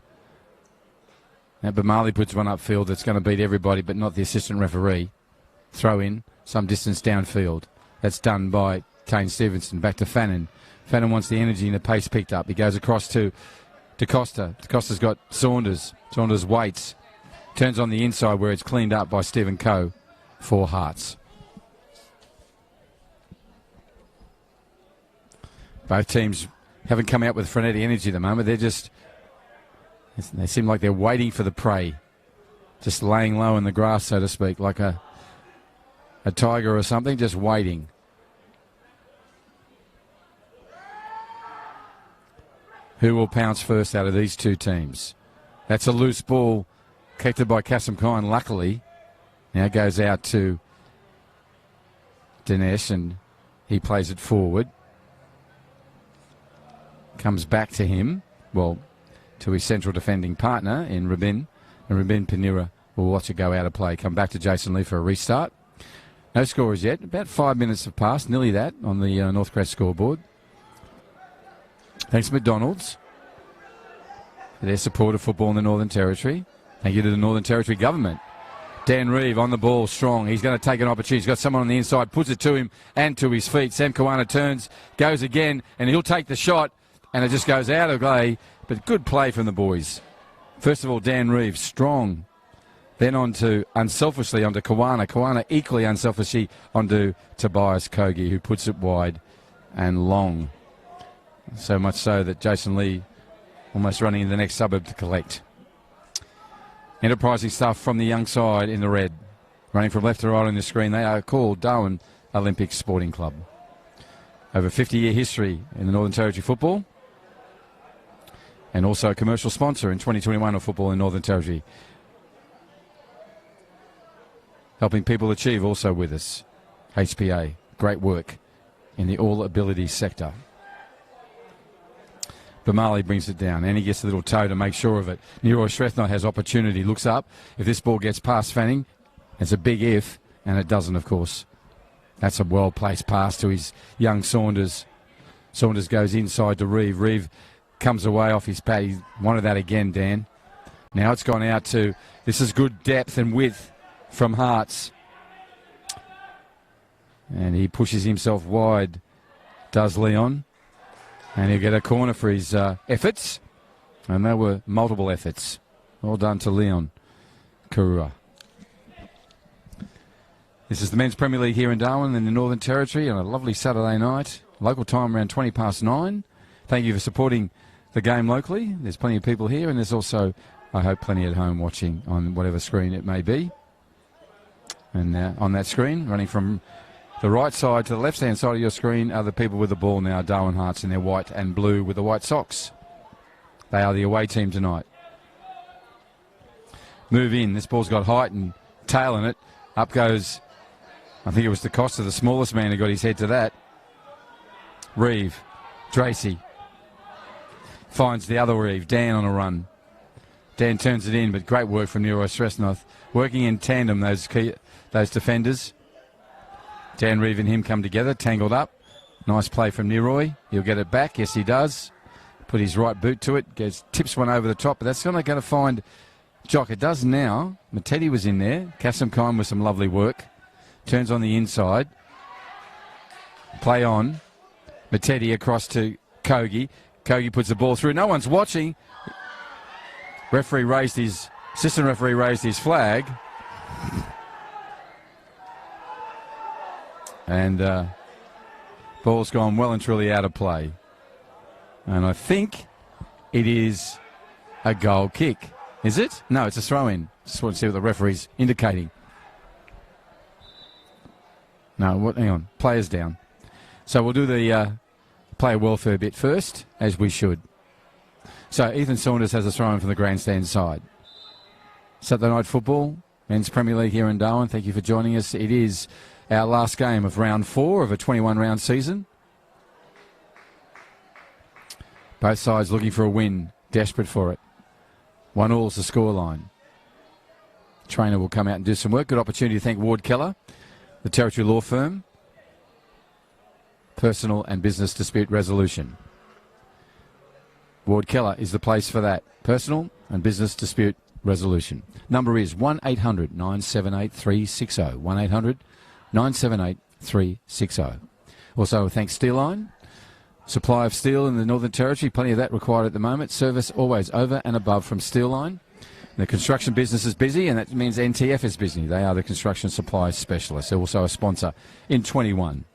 Now Bamali puts one upfield that's going to beat everybody, but not the assistant referee. Throw in some distance downfield. That's done by Kane Stevenson. Back to Fannin. Fannin wants the energy and the pace picked up. He goes across to DeCosta. DeCosta's got Saunders. Saunders waits. Turns on the inside where it's cleaned up by Stephen Coe for Hearts. Both teams haven't come out with frenetic energy at the moment. They seem like they're waiting for the prey. Just laying low in the grass, so to speak, like a tiger or something, just waiting. Who will pounce first out of these two teams? That's a loose ball collected by Kasim Khan, luckily. Now goes out to Dinesh, and he plays it forward. Comes back to him, well, to his central defending partner in Rabin. And Rabin Panira will watch it go out of play. Come back to Jason Lee for a restart. No scorers yet. About 5 minutes have passed, nearly that, on the Northcrest scoreboard. Thanks to McDonald's for their support of football in the Northern Territory. Thank you to the Northern Territory government. Dan Reeve on the ball, strong. He's going to take an opportunity. He's got someone on the inside, puts it to him and to his feet. Sam Kawana turns, goes again, and he'll take the shot. And it just goes out of play, but good play from the boys. First of all, Dan Reeves, strong. Then unselfishly onto Kawana. Kawana equally unselfishly onto Tobias Kogi, who puts it wide and long. So much so that Jason Lee almost running in the next suburb to collect. Enterprising stuff from the young side in the red. Running from left to right on the screen. They are called Darwin Olympic Sporting Club. Over 50-year history in the Northern Territory football. And also a commercial sponsor in 2021 of football in Northern Territory. Helping people achieve also with us. HPA, great work in the all-abilities sector. Bamali brings it down, and he gets a little toe to make sure of it. Nero Shrestner has opportunity, looks up. If this ball gets past Fanning, it's a big if, and it doesn't, of course. That's a well-placed pass to his young Saunders. Saunders goes inside to Reeve. Reeve comes away off his pad. He wanted that again, Dan. Now it's gone out to, this is good depth and width from Hearts. And he pushes himself wide, does Leon. And he'll get a corner for his efforts. And there were multiple efforts. Well done to Leon Karua. This is the Men's Premier League here in Darwin in the Northern Territory on a lovely Saturday night. Local time around 9:20. Thank you for supporting the game locally. There's plenty of people here, and there's also, I hope, plenty at home watching on whatever screen it may be. And on that screen, running from the right side to the left-hand side of your screen, are the people with the ball now, Darwin Hearts in their white and blue with the white socks. They are the away team tonight. Move in. This ball's got height and tail in it. Up goes, I think it was DeCosta, the smallest man, who got his head to that. Reeve. Tracy. Finds the other Reeve. Dan on a run. Dan turns it in, but great work from Nero Sresnoth. Working in tandem, those defenders. Dan Reeve and him come together, tangled up. Nice play from Neroy. He'll get it back. Yes, he does. Put his right boot to it. Tips one over the top, but that's not going to find Jock. It does now. Matetti was in there. Kassam Kime with some lovely work. Turns on the inside. Play on. Matetti across to Kogi. Kogi puts the ball through. No one's watching. Assistant referee raised his flag. And ball's gone well and truly out of play. And I think it is a goal kick. Is it? No, it's a throw-in. Just want to see what the referee's indicating. No, hang on. Players down. So we'll do the player welfare bit first, as we should. So Ethan Saunders has a throw-in from the grandstand side. Saturday night football, Men's Premier League here in Darwin. Thank you for joining us. It is our last game of round 4 of a 21-round season. Both sides looking for a win, desperate for it. 1-all's the scoreline. Trainer will come out and do some work. Good opportunity to thank Ward Keller, the Territory Law Firm, Personal and Business Dispute Resolution. Ward Keller is the place for that. Personal and Business Dispute Resolution. Number is 1-800-978-360. 1-800-978-360. Also, thanks Steel Line. Supply of steel in the Northern Territory, plenty of that required at the moment. Service always over and above from Steel Line. The construction business is busy, and that means NTF is busy. They are the construction supply specialists. They're also a sponsor in 21.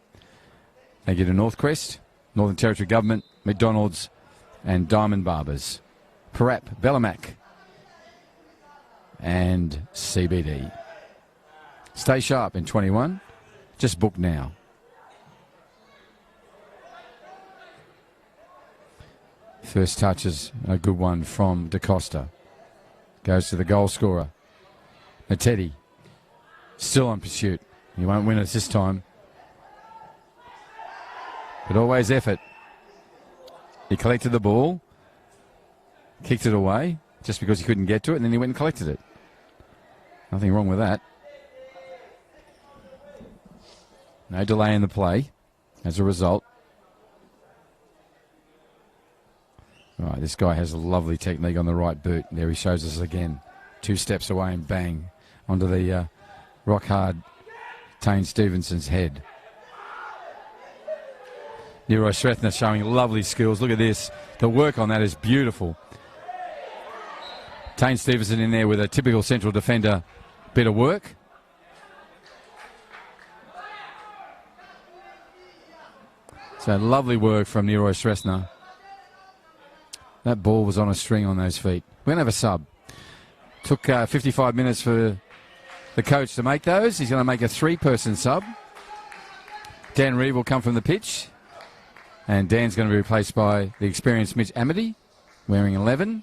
Thank you to Northcrest, Northern Territory Government, McDonald's, and Diamond Barbers. Parap, Bellamac, and CBD. Stay sharp in 21. Just book now. First touch is a good one from DeCosta. Goes to the goal scorer. Matetti. Still on pursuit. He won't win it this time. But always effort. He collected the ball. Kicked it away just because he couldn't get to it, and then he went and collected it. Nothing wrong with that. No delay in the play as a result. All right, this guy has a lovely technique on the right boot. There he shows us again. 2 steps away and bang onto the rock-hard Tane Stevenson's head. Nero Srethna showing lovely skills. Look at this. The work on that is beautiful. Tane Stevenson in there with a typical central defender bit of work. So lovely work from Nero Srethna. That ball was on a string on those feet. We're going to have a sub. Took 55 minutes for the coach to make those. He's going to make a 3-person sub. Dan Reeve will come from the pitch. And Dan's going to be replaced by the experienced Mitch Amity, wearing 11.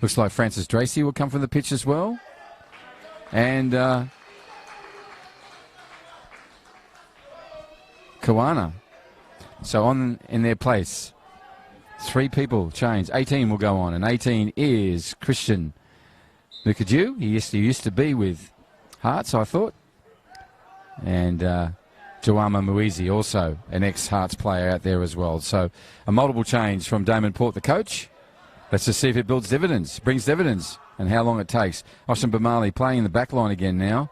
Looks like Francis Tracy will come from the pitch as well. And Kawana. So on in their place. 3 people change. 18 will go on, and 18 is Christian Mukaju. He used to be with Hearts, I thought. And Jawama Muizi, also an ex-Hearts player out there as well. So a multiple change from Damon Port, the coach. Let's just see if it builds dividends, brings dividends. and how long it takes. Oshin Bamali playing in the back line again now.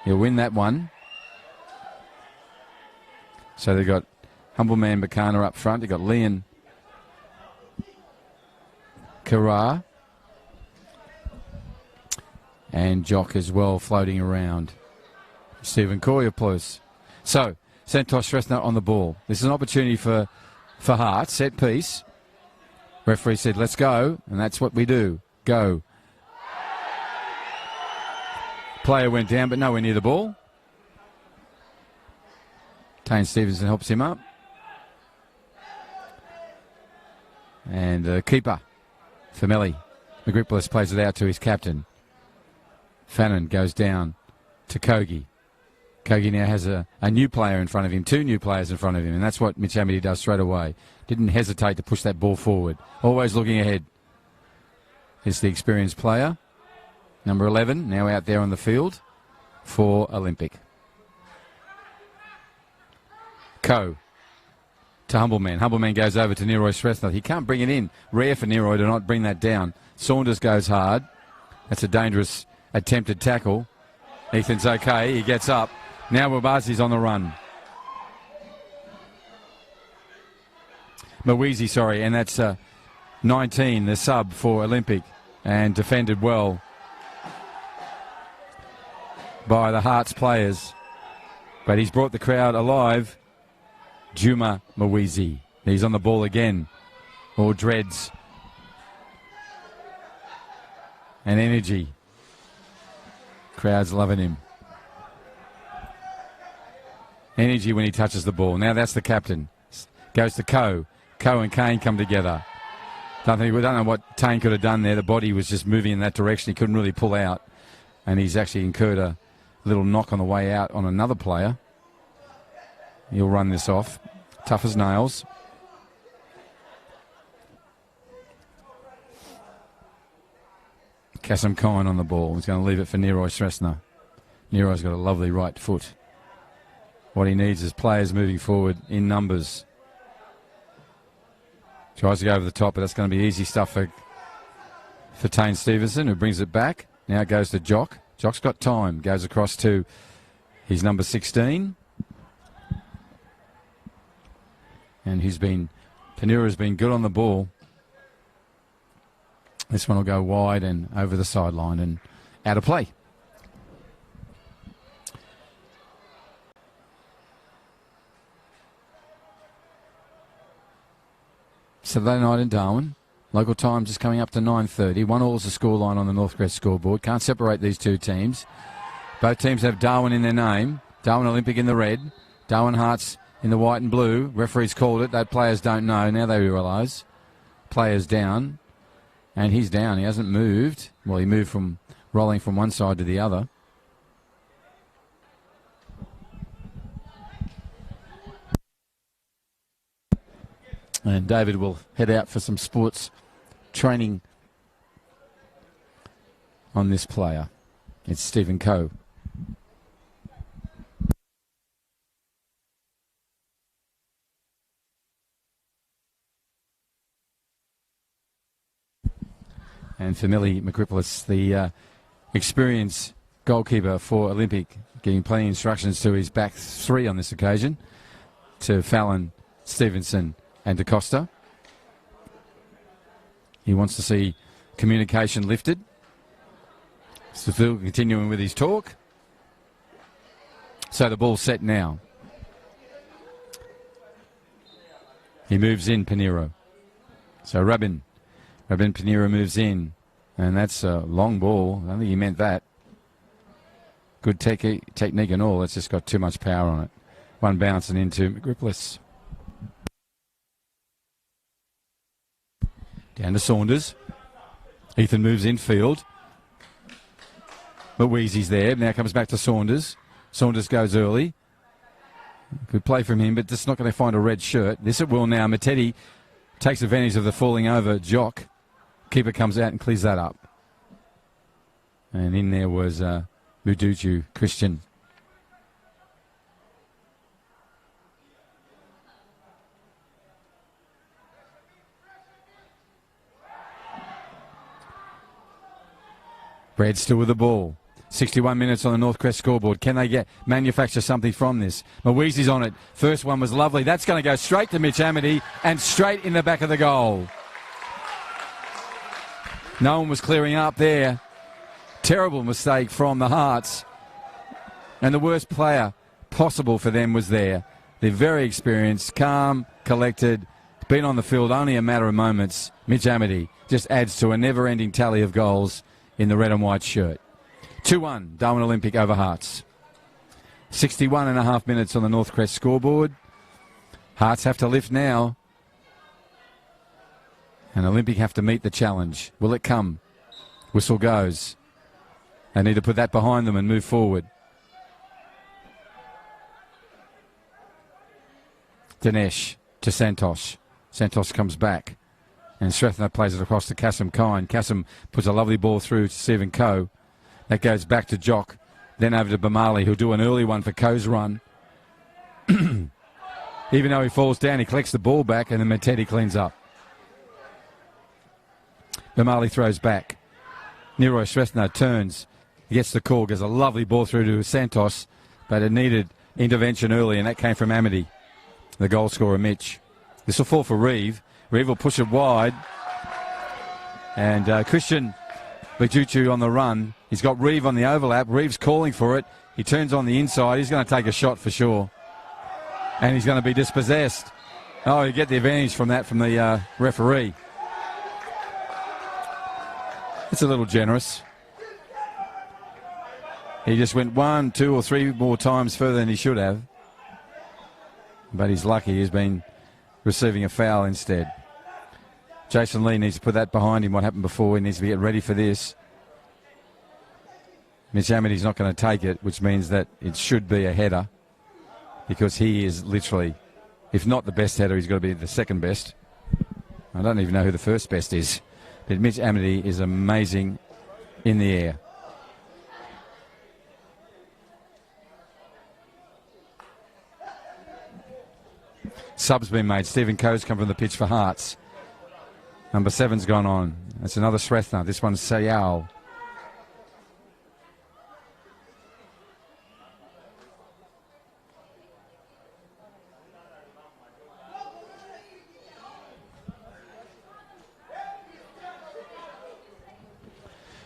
He'll win that one. So they've got Humbleman Bakana up front. They've got Leon Carrar and Jock as well floating around. Stephen Koyaplos. So, Santosh Srethna on the ball. This is an opportunity for Hart. Set piece. Referee said, let's go, and that's what we do. Go. Player went down, but nowhere near the ball. Tane Stevenson helps him up. And the keeper, Fameli Magripolis, plays it out to his captain. Fannin goes down to Kogi. Kogi now has a new player in front of him, 2 new players in front of him, and that's what Mitch Amity does straight away. Didn't hesitate to push that ball forward. Always looking ahead. Here's the experienced player, number 11, now out there on the field for Olympic. Ko to Humbleman. Humbleman goes over to Neroy Srethna. He can't bring it in. Rare for Neroy to not bring that down. Saunders goes hard. That's a dangerous attempted tackle. Ethan's okay. He gets up. Now Wabazi's on the run. Mawizi, sorry, and that's 19, the sub for Olympic, and defended well by the Hearts players. But he's brought the crowd alive. Juma Mawizi. He's on the ball again. All dreads and energy. Crowd's loving him. Energy when he touches the ball. Now that's the captain. Goes to Ko. Ko and Kane come together. We don't know what Tane could have done there. The body was just moving in that direction. He couldn't really pull out. And he's actually incurred a little knock on the way out on another player. He'll run this off. Tough as nails. Kasim Kine on the ball. He's going to leave it for Neroy Srethna. Neroy's got a lovely right foot. What he needs is players moving forward in numbers. Tries to go over the top, but that's going to be easy stuff for Tane Stevenson, who brings it back. Now it goes to Jock. Jock's got time. Goes across to his number 16. And Panura's been good on the ball. This one will go wide and over the sideline and out of play. Saturday night in Darwin. Local time just coming up to 9:30. 1-all is the scoreline on the Northcrest scoreboard. Can't separate these two teams. Both teams have Darwin in their name. Darwin Olympic in the red. Darwin Hearts in the white and blue. Referees called it. That players don't know. Now they realise. Players down. And he's down. He hasn't moved. Well, he moved from rolling from one side to the other. And David will head out for some sports training on this player. It's Stephen Ko. And Famili Magripolis, the experienced goalkeeper for Olympic, giving plenty of instructions to his back 3 on this occasion, to Fallon, Stevenson and DaCosta. He wants to see communication lifted. Still continuing with his talk. So the ball's set now. He moves in, Pinero. So Rabin Pinero moves in. And that's a long ball. I don't think he meant that. Good technique and all. It's just got too much power on it. One bouncing into Magripolis. Down to Saunders. Ethan moves infield. Maweezy's there. Now comes back to Saunders. Saunders goes early. Good play from him, but just not going to find a red shirt. This it will now. Matetti takes advantage of the falling over Jock. Keeper comes out and clears that up. And in there was Muduju Christian. Red still with the ball. 61 minutes on the Northcrest scoreboard. Can they manufacture something from this? Maweezy's on it. First one was lovely. That's going to go straight to Mitch Amity and straight in the back of the goal. No one was clearing up there. Terrible mistake from the Hearts. And the worst player possible for them was there. They're very experienced, calm, collected, been on the field only a matter of moments. Mitch Amity just adds to a never-ending tally of goals in the red and white shirt. 2-1, Darwin Olympic over Hearts. 61 and a half minutes on the Northcrest scoreboard. Hearts have to lift now. And Olympic have to meet the challenge. Will it come? Whistle goes. They need to put that behind them and move forward. Dinesh to Santos. Santos comes back. And Srethna plays it across to Kasim Kine. Kasim puts a lovely ball through to Stephen Coe. That goes back to Jock. Then over to Bamali, who'll do an early one for Coe's run. Even though he falls down, he collects the ball back and then Matetti cleans up. Bamali throws back. Nero Srethna turns. He gets the call, gets a lovely ball through to Santos, but it needed intervention early, and that came from Amity, the goal scorer, Mitch. This will fall for Reeve. Reeve will push it wide. And Christian Bajuchu on the run. He's got Reeve on the overlap. Reeve's calling for it. He turns on the inside. He's going to take a shot for sure. And he's going to be dispossessed. Oh, you get the advantage from that from the referee. It's a little generous. He just went 1, 2 or 3 more times further than he should have. But he's lucky he's been receiving a foul instead. Jason Lee needs to put that behind him, what happened before. He needs to get ready for this. Mitch Amity's not going to take it, which means that it should be a header, because he is literally, if not the best header, he's got to be the second best. I don't even know who the first best is. But Mitch Amity is amazing in the air. Sub's been made. Stephen Coe's come from the pitch for Hearts. Number 7's gone on. That's another Srethna. This one's Sayal.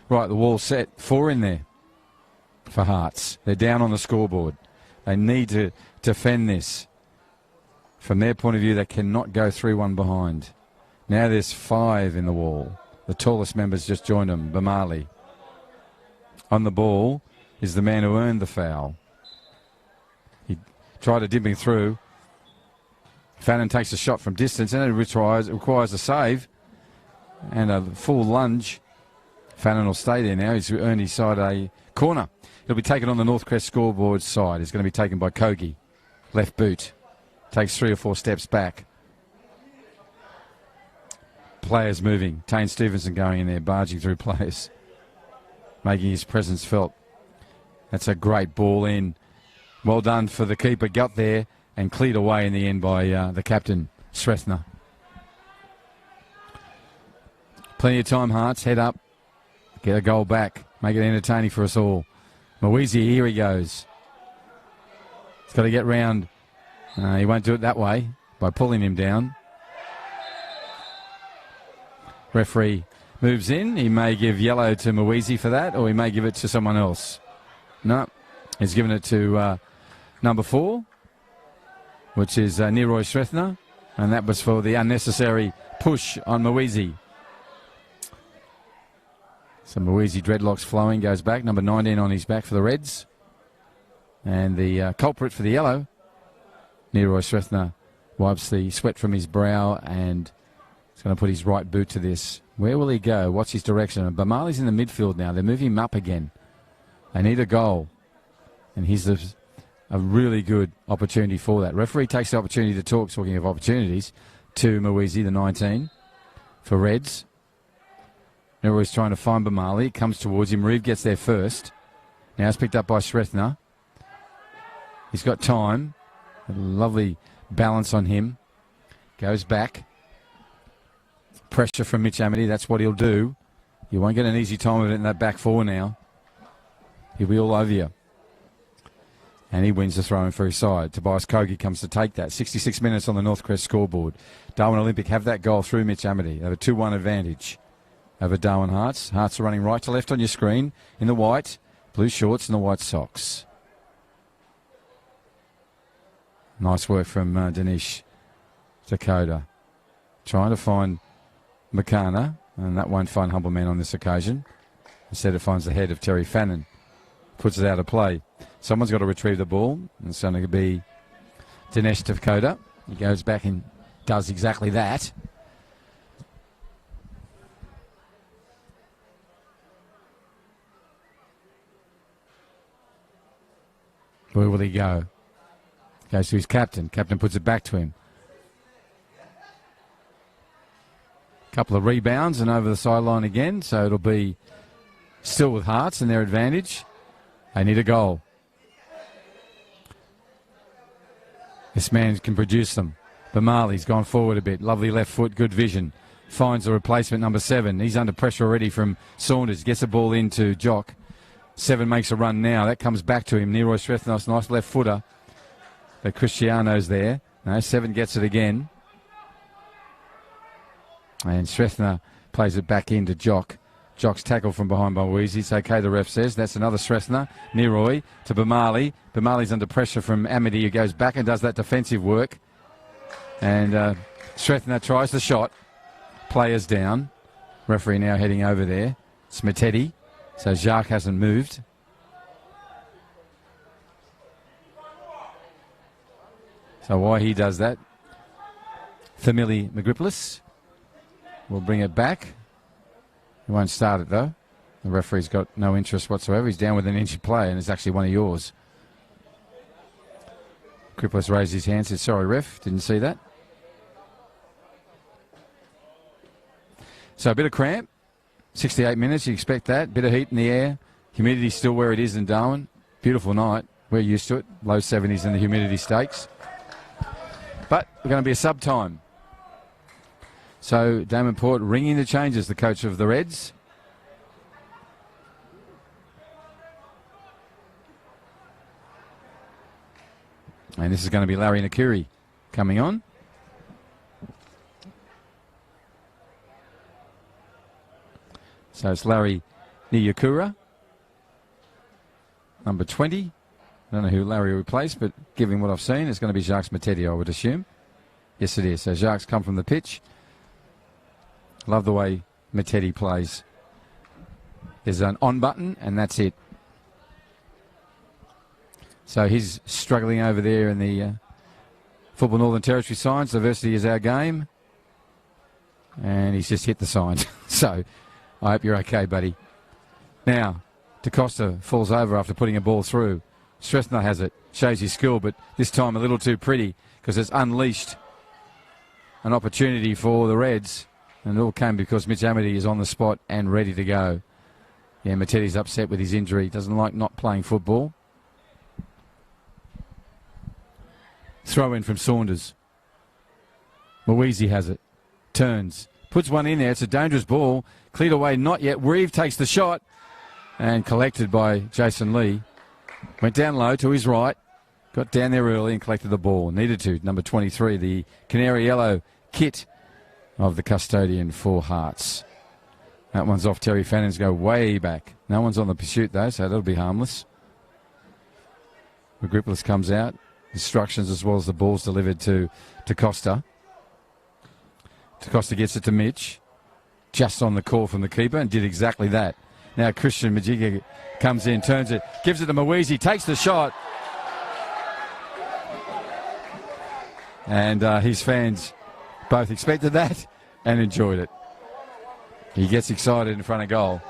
Right, the wall set. 4 in there for Hearts. They're down on the scoreboard. They need to defend this. From their point of view, they cannot go 3-1 behind. Now there's 5 in the wall. The tallest member's just joined them, Bamali. On the ball is the man who earned the foul. He tried to dip him through. Fannin takes a shot from distance, and it requires a save and a full lunge. Fannin will stay there now. He's earned his side a corner. It'll be taken on the Northcrest scoreboard side. It's going to be taken by Kogi. Left boot. Takes 3 or 4 steps back. Players moving. Tane Stevenson going in there, barging through players, making his presence felt. That's a great ball in. Well done for the keeper. Got there and cleared away in the end by the captain, Srethna. Plenty of time, Hearts. Head up. Get a goal back. Make it entertaining for us all. Maweezy, here he goes. He's got to get round. He won't do it that way by pulling him down. Referee moves in. He may give yellow to Maweezy for that, or he may give it to someone else. No, he's given it to number 4, which is Neroy Srethna, and that was for the unnecessary push on Maweezy. So Maweezy, dreadlocks flowing, goes back. Number 19 on his back for the Reds. And the culprit for the yellow, Neroy Srethna, wipes the sweat from his brow and he's going to put his right boot to this. Where will he go? What's his direction? Bamali's in the midfield now. They're moving him up again. They need a goal. And here's a really good opportunity for that. Referee takes the opportunity to talk, talking of opportunities, to Maweezy, the 19, for Reds. Neroy's trying to find Bamali. Comes towards him. Reeve gets there first. Now it's picked up by Srethna. He's got time. A lovely balance on him. Goes back. Pressure from Mitch Amity. That's what he'll do. You won't get an easy time of it in that back four now. He'll be all over you. And he wins the throw-in for his side. Tobias Kogi comes to take that. 66 minutes on the Northcrest scoreboard. Darwin Olympic have that goal through Mitch Amity. They have a 2-1 advantage over Darwin Hearts. Hearts are running right to left on your screen in the white. Blue shorts and the white socks. Nice work from Dinesh Dakota. Trying to find Makana, and that won't find Humble Man on this occasion. Instead it finds the head of Terry Fannin. Puts it out of play. Someone's got to retrieve the ball, and it's going to be Dinesh Dakota. He goes back and does exactly that. Where will he go? Goes to his captain. Captain puts it back to him. Couple of rebounds and over the sideline again, so it'll be still with Hearts and their advantage. They need a goal. This man can produce them. But Marley's gone forward a bit. Lovely left foot, good vision. Finds the replacement, number 7. He's under pressure already from Saunders. Gets the ball into Jock. 7 makes a run now. That comes back to him. Neroy Srethnos, nice left footer. But Cristiano's there. No, 7 gets it again. And Srethner plays it back into Jock. Jock's tackle from behind by Weezy. It's okay, the ref says. That's another Srethner. Neroy to Bamali. Bamali's under pressure from Amity, who goes back and does that defensive work. And Srethner tries the shot. Players down. Referee now heading over there. Smetedi. So Jacques hasn't moved. So why he does that? Famili Magripoulos will bring it back. He won't start it though. The referee's got no interest whatsoever. He's down with an inch of play and it's actually one of yours. Magripoulos raised his hand, said, sorry ref, didn't see that. So a bit of cramp. 68 minutes, you expect that. Bit of heat in the air. Humidity's still where it is in Darwin. Beautiful night. We're used to it. Low 70s in the humidity stakes. But we're going to be a sub time. So Damon Port ringing the changes, the coach of the Reds. And this is going to be Larry Nakiri coming on. So it's Larry Niyakura, number 20. I don't know who Larry replaced, but given what I've seen, it's going to be Jacques Matedi, I would assume. Yes, it is. So Jacques come from the pitch. Love the way Matedi plays. There's an on button, and that's it. So he's struggling over there in the Football Northern Territory signs. Diversity is our game. And he's just hit the sign. So I hope you're okay, buddy. Now, DaCosta falls over after putting a ball through. Srethner has it. Shows his skill, but this time a little too pretty because it's unleashed an opportunity for the Reds. And it all came because Mitch Amity is on the spot and ready to go. Yeah, Matedi's upset with his injury. Doesn't like not playing football. Throw in from Saunders. Mweezy has it. Turns. Puts one in there. It's a dangerous ball. Cleared away, not yet. Reeve takes the shot. And collected by Jason Lee. Went down low to his right. Got down there early and collected the ball. Needed to. Number 23, the canary yellow kit of the custodian for Hearts. That one's off Terry Fannin's go way back. No one's on the pursuit though, so that'll be harmless. Magripoulos comes out. Instructions as well as the ball's delivered to Costa. Costa gets it to Mitch. Just on the call from the keeper and did exactly that. Now Christian Majiga comes in, turns it, gives it to Mweezy, takes the shot. And his fans both expected that and enjoyed it. He gets excited in front of goal.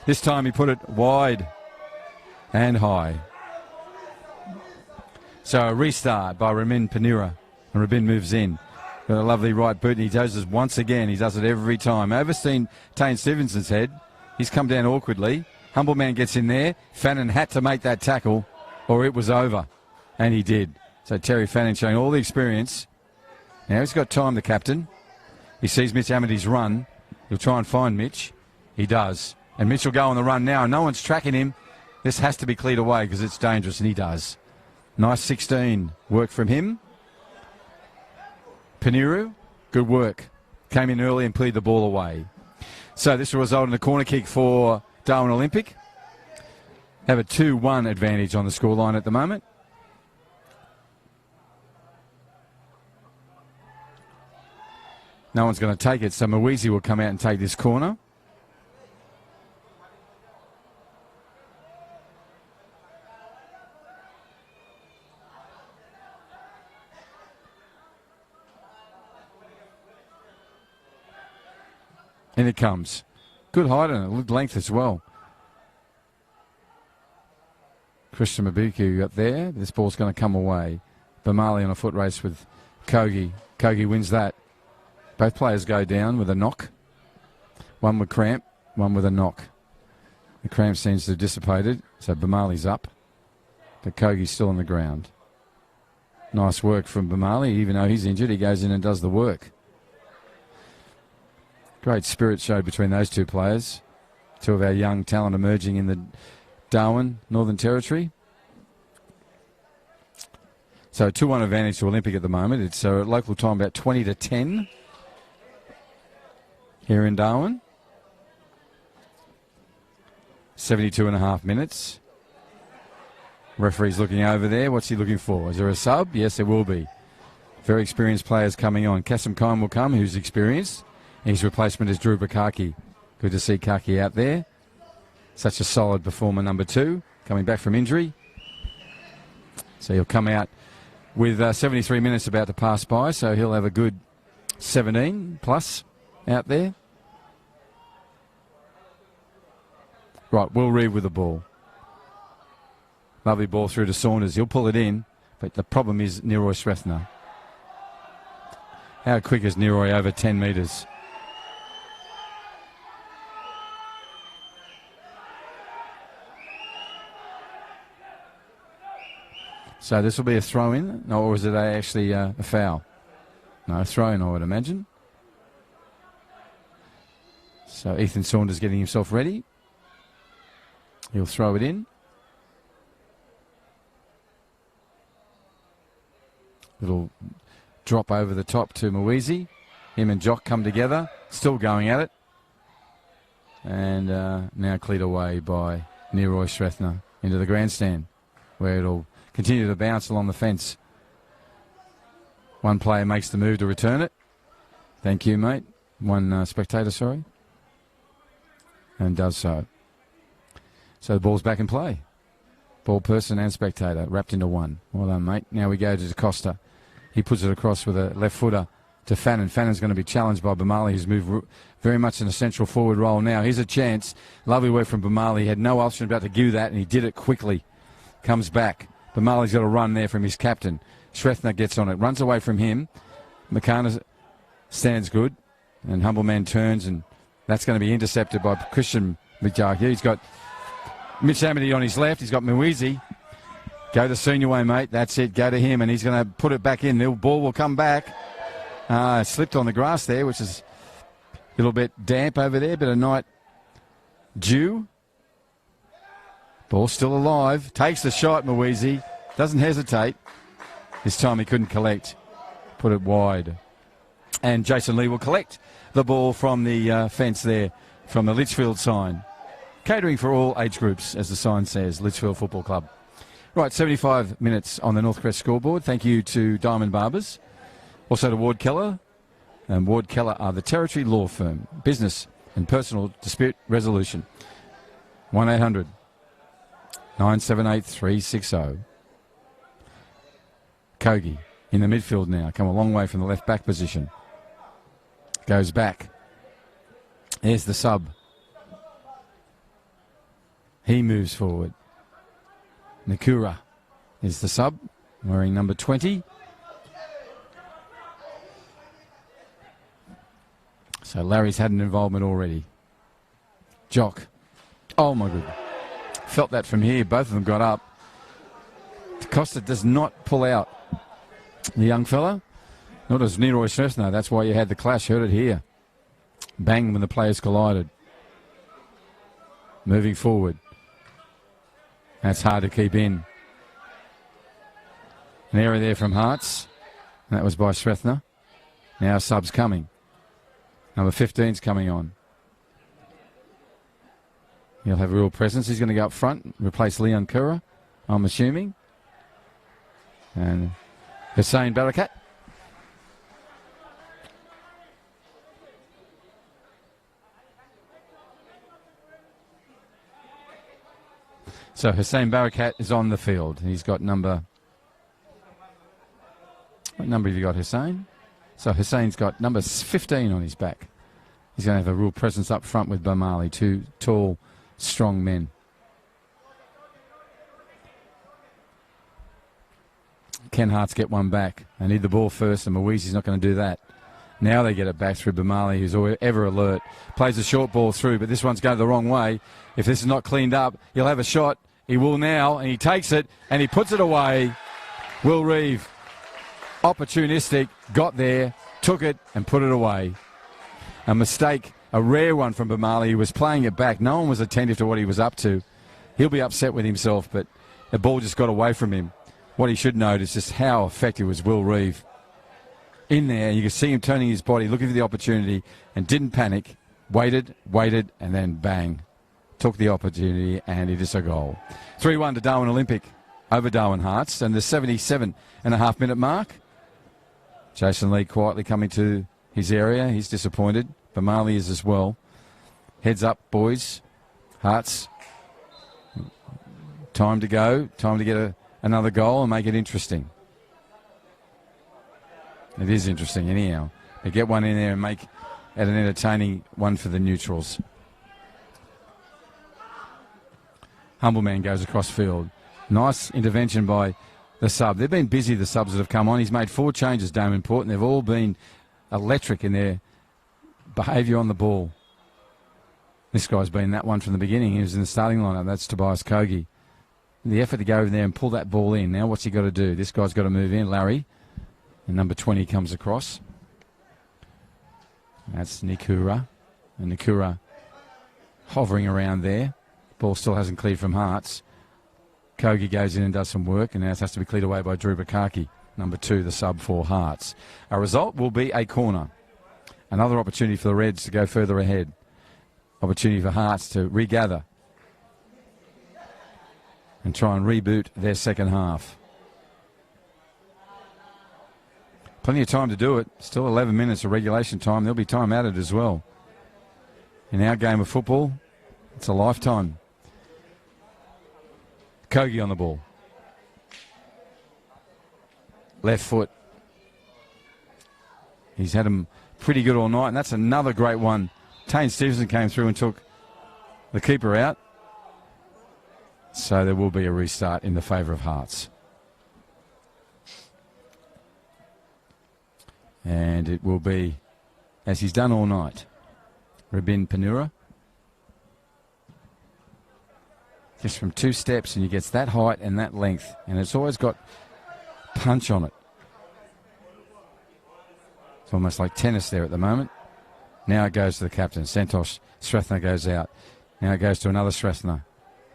This time he put it wide and high. So a restart by Ramin Panira. And Rabin moves in. Got a lovely right boot, and he does this once again. He does it every time. Overseen Tane Stevenson's head. He's come down awkwardly. Humble Man gets in there. Fannin had to make that tackle, or it was over. And he did. So Terry Fannin showing all the experience. Now he's got time, the captain. He sees Mitch Amity's run. He'll try and find Mitch. He does. And Mitchell go on the run now, and no one's tracking him. This has to be cleared away because it's dangerous, and he does. Nice 16 work from him. Paniru, good work. Came in early and cleared the ball away. So this will result in a corner kick for Darwin Olympic. Have a 2-1 advantage on the scoreline at the moment. No one's going to take it, so Mawezi will come out and take this corner. In it comes. Good height and a good length as well. Christian Mabuku up there. This ball's going to come away. Bamali on a foot race with Kogi. Kogi wins that. Both players go down with a knock. One with cramp, one with a knock. The cramp seems to have dissipated, so Bamali's up. But Kogi's still on the ground. Nice work from Bamali. Even though he's injured, he goes in and does the work. Great spirit show between those two players. Two of our young talent emerging in the Darwin, Northern Territory. So 2-1 advantage to Olympic at the moment. It's local time about 20 to 10 here in Darwin. 72.5 minutes. Referee's looking over there. What's he looking for? Is there a sub? Yes, there will be. Very experienced players coming on. Kasim Kime will come, who's experienced. His replacement is Drew Bukaki. Good to see Kaki out there. Such a solid performer, number 2, coming back from injury. So he'll come out with 73 minutes about to pass by, so he'll have a good 17 plus out there. Right, Will Reeve with the ball. Lovely ball through to Saunders. He'll pull it in, but the problem is Neroy Srethna. How quick is Neroy over 10 metres? So this will be a throw-in, or is it actually a foul? No, a throw-in, I would imagine. So Ethan Saunders getting himself ready. He'll throw it in. Little drop over the top to Mawezi. Him and Jock come together, still going at it. And now cleared away by Neroy Srethna into the grandstand, where it'll continue to bounce along the fence. One player makes the move to return it. Thank you, mate. One spectator, sorry. And does so. So the ball's back in play. Ball person and spectator wrapped into one. Well done, mate. Now we go to Costa. He puts it across with a left footer to Fannin. Fannon's going to be challenged by Bamali, who's moved very much in a central forward role now. Here's a chance. Lovely work from Bamali. He had no option about to do that, and he did it quickly. Comes back. Bamali's got a run there from his captain. Srethna gets on it, runs away from him. McCarna stands good, and Humble Man turns, and that's going to be intercepted by Christian Mijaki. He's got Mitch Amity on his left. He's got Mawezi. Go the senior way, mate. That's it. Go to him, and he's going to put it back in. The ball will come back. Slipped on the grass there, which is a little bit damp over there, bit of night dew. Ball still alive. Takes the shot, Mawezi. Doesn't hesitate. This time he couldn't collect. Put it wide. And Jason Lee will collect the ball from the fence there, from the Litchfield sign. Catering for all age groups, as the sign says, Litchfield Football Club. Right, 75 minutes on the Northcrest scoreboard. Thank you to Diamond Barbers. Also to Ward Keller. And Ward Keller are the Territory Law Firm. Business and personal dispute resolution. 1-800-978-360. Kogi in the midfield now. Come a long way from the left back position. Goes back. There's the sub. He moves forward. Nakura is the sub, wearing number 20. So Larry's had an involvement already. Jock. Oh my goodness. Felt that from here. Both of them got up. Costa does not pull out the young fella. Not as Neroy Srethna. That's why you had the clash. Heard it here. Bang when the players collided. moving forward. That's hard to keep in. An error there from Hearts. That was by Srethna. Now sub's coming. Number 15's coming on. He'll have a real presence. He's going to go up front, replace Leon Kura, I'm assuming. And Hussein Barakat. So Hussein Barakat is on the field. He's got number... What number have you got, Hussein? So Hussein's got number 15 on his back. He's going to have a real presence up front with Bamali, two tall, strong men. Can Hearts get one back? They need the ball first, and Mawizi's not going to do that. Now they get it back through Bamali, who's ever alert. Plays a short ball through, but this one's going the wrong way. If this is not cleaned up, he'll have a shot. He will now, and he takes it, and he puts it away. Will Reeve, opportunistic, got there, took it, and put it away. A mistake, a rare one from Bamali. He was playing it back. No one was attentive to what he was up to. He'll be upset with himself, but the ball just got away from him. What he should note is just how effective was Will Reeve. In there, you can see him turning his body, looking for the opportunity, and didn't panic. Waited, and then bang. Took the opportunity, and it is a goal. 3-1 to Darwin Olympic over Darwin Hearts, and the 77.5-minute mark. Jason Lee quietly coming to his area. He's disappointed. Bamali is as well. Heads up, boys. Hearts. Time to go. Time to get another goal and make it interesting. It is interesting anyhow. They get one in there and make it an entertaining one for the neutrals. Humble Man goes across field. Nice intervention by the sub. They've been busy, the subs that have come on. He's made 4 changes, Damon Port, and they've all been electric in their behaviour on the ball. This guy's been that one from the beginning. He was in the starting lineup. That's Tobias Kogi. The effort to go over there and pull that ball in. Now what's he got to do? This guy's got to move in, Larry. And number 20 comes across. That's Nikura. And Nikura hovering around there. Ball still hasn't cleared from Hearts. Kogi goes in and does some work, and now it has to be cleared away by Drew Bukaki, number 2, the sub for Hearts. A result will be a corner. Another opportunity for the Reds to go further ahead. Opportunity for Hearts to regather and try and reboot their second half. Plenty of time to do it. Still 11 minutes of regulation time. There'll be time added as well. In our game of football, it's a lifetime. Kogi on the ball. Left foot. He's had him pretty good all night, and that's another great one. Tane Stevenson came through and took the keeper out. So there will be a restart in the favour of Hearts. And it will be, as he's done all night, Rabin Panura. Just from 2 steps, and he gets that height and that length, and it's always got punch on it. It's almost like tennis there at the moment. Now it goes to the captain. Santosh Srethna goes out. Now it goes to another Srethna,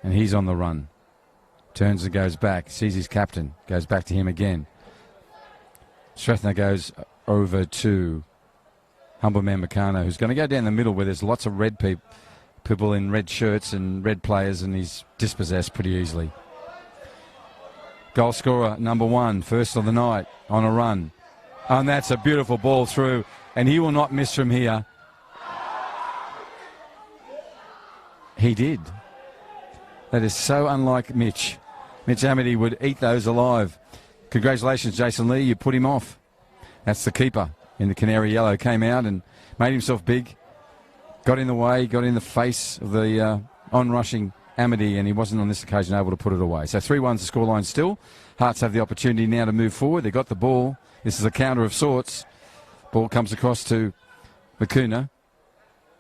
and he's on the run. Turns and goes back, sees his captain, goes back to him again. Srethna goes over to Humble Man Meccano, who's going to go down the middle where there's lots of red people in red shirts and red players, and he's dispossessed pretty easily. Goal scorer number 1, first of the night, on a run. And that's a beautiful ball through, and he will not miss from here. He did. That is so unlike Mitch. Mitch Amity would eat those alive. Congratulations, Jason Lee. You put him off. That's the keeper in the canary yellow. Came out and made himself big. Got in the way, got in the face of the on-rushing Amity, and he wasn't on this occasion able to put it away. So 3-1's the scoreline still. Hearts have the opportunity now to move forward. They got the ball. This is a counter of sorts. Ball comes across to Makuna.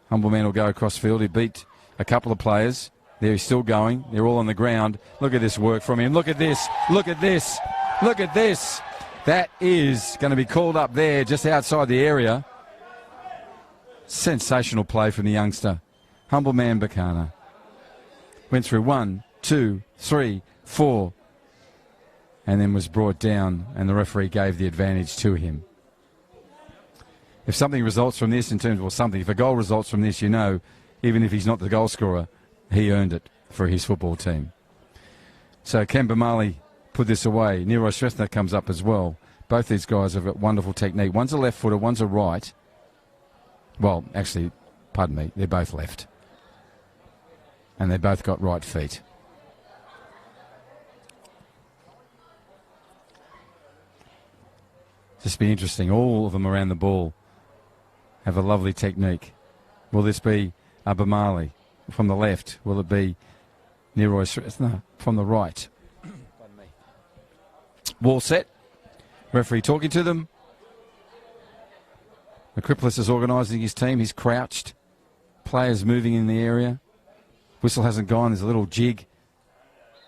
Humble Man will go across field. He beat a couple of players. There he's still going. They're all on the ground. Look at this work from him. Look at this. Look at this. Look at this. That is going to be called up there just outside the area. Sensational play from the youngster. Humble Man Bacana. Went through 1, 2, 3, 4, and then was brought down, and the referee gave the advantage to him. If something results from this in terms of, well, something, if a goal results from this, you know, even if he's not the goal scorer, he earned it for his football team. So Ken Bamali put this away. Nero Srethna comes up as well. Both these guys have got wonderful technique. One's a left footer, one's a right. Well, actually, pardon me, they're both left. And they both got right feet. Just be interesting. All of them around the ball have a lovely technique. Will this be Bamali from the left? Will it be Nero Srethna from the right? Pardon me. Wall set. Referee talking to them. McCripplis is organising his team. He's crouched. Players moving in the area. Whistle hasn't gone. There's a little jig.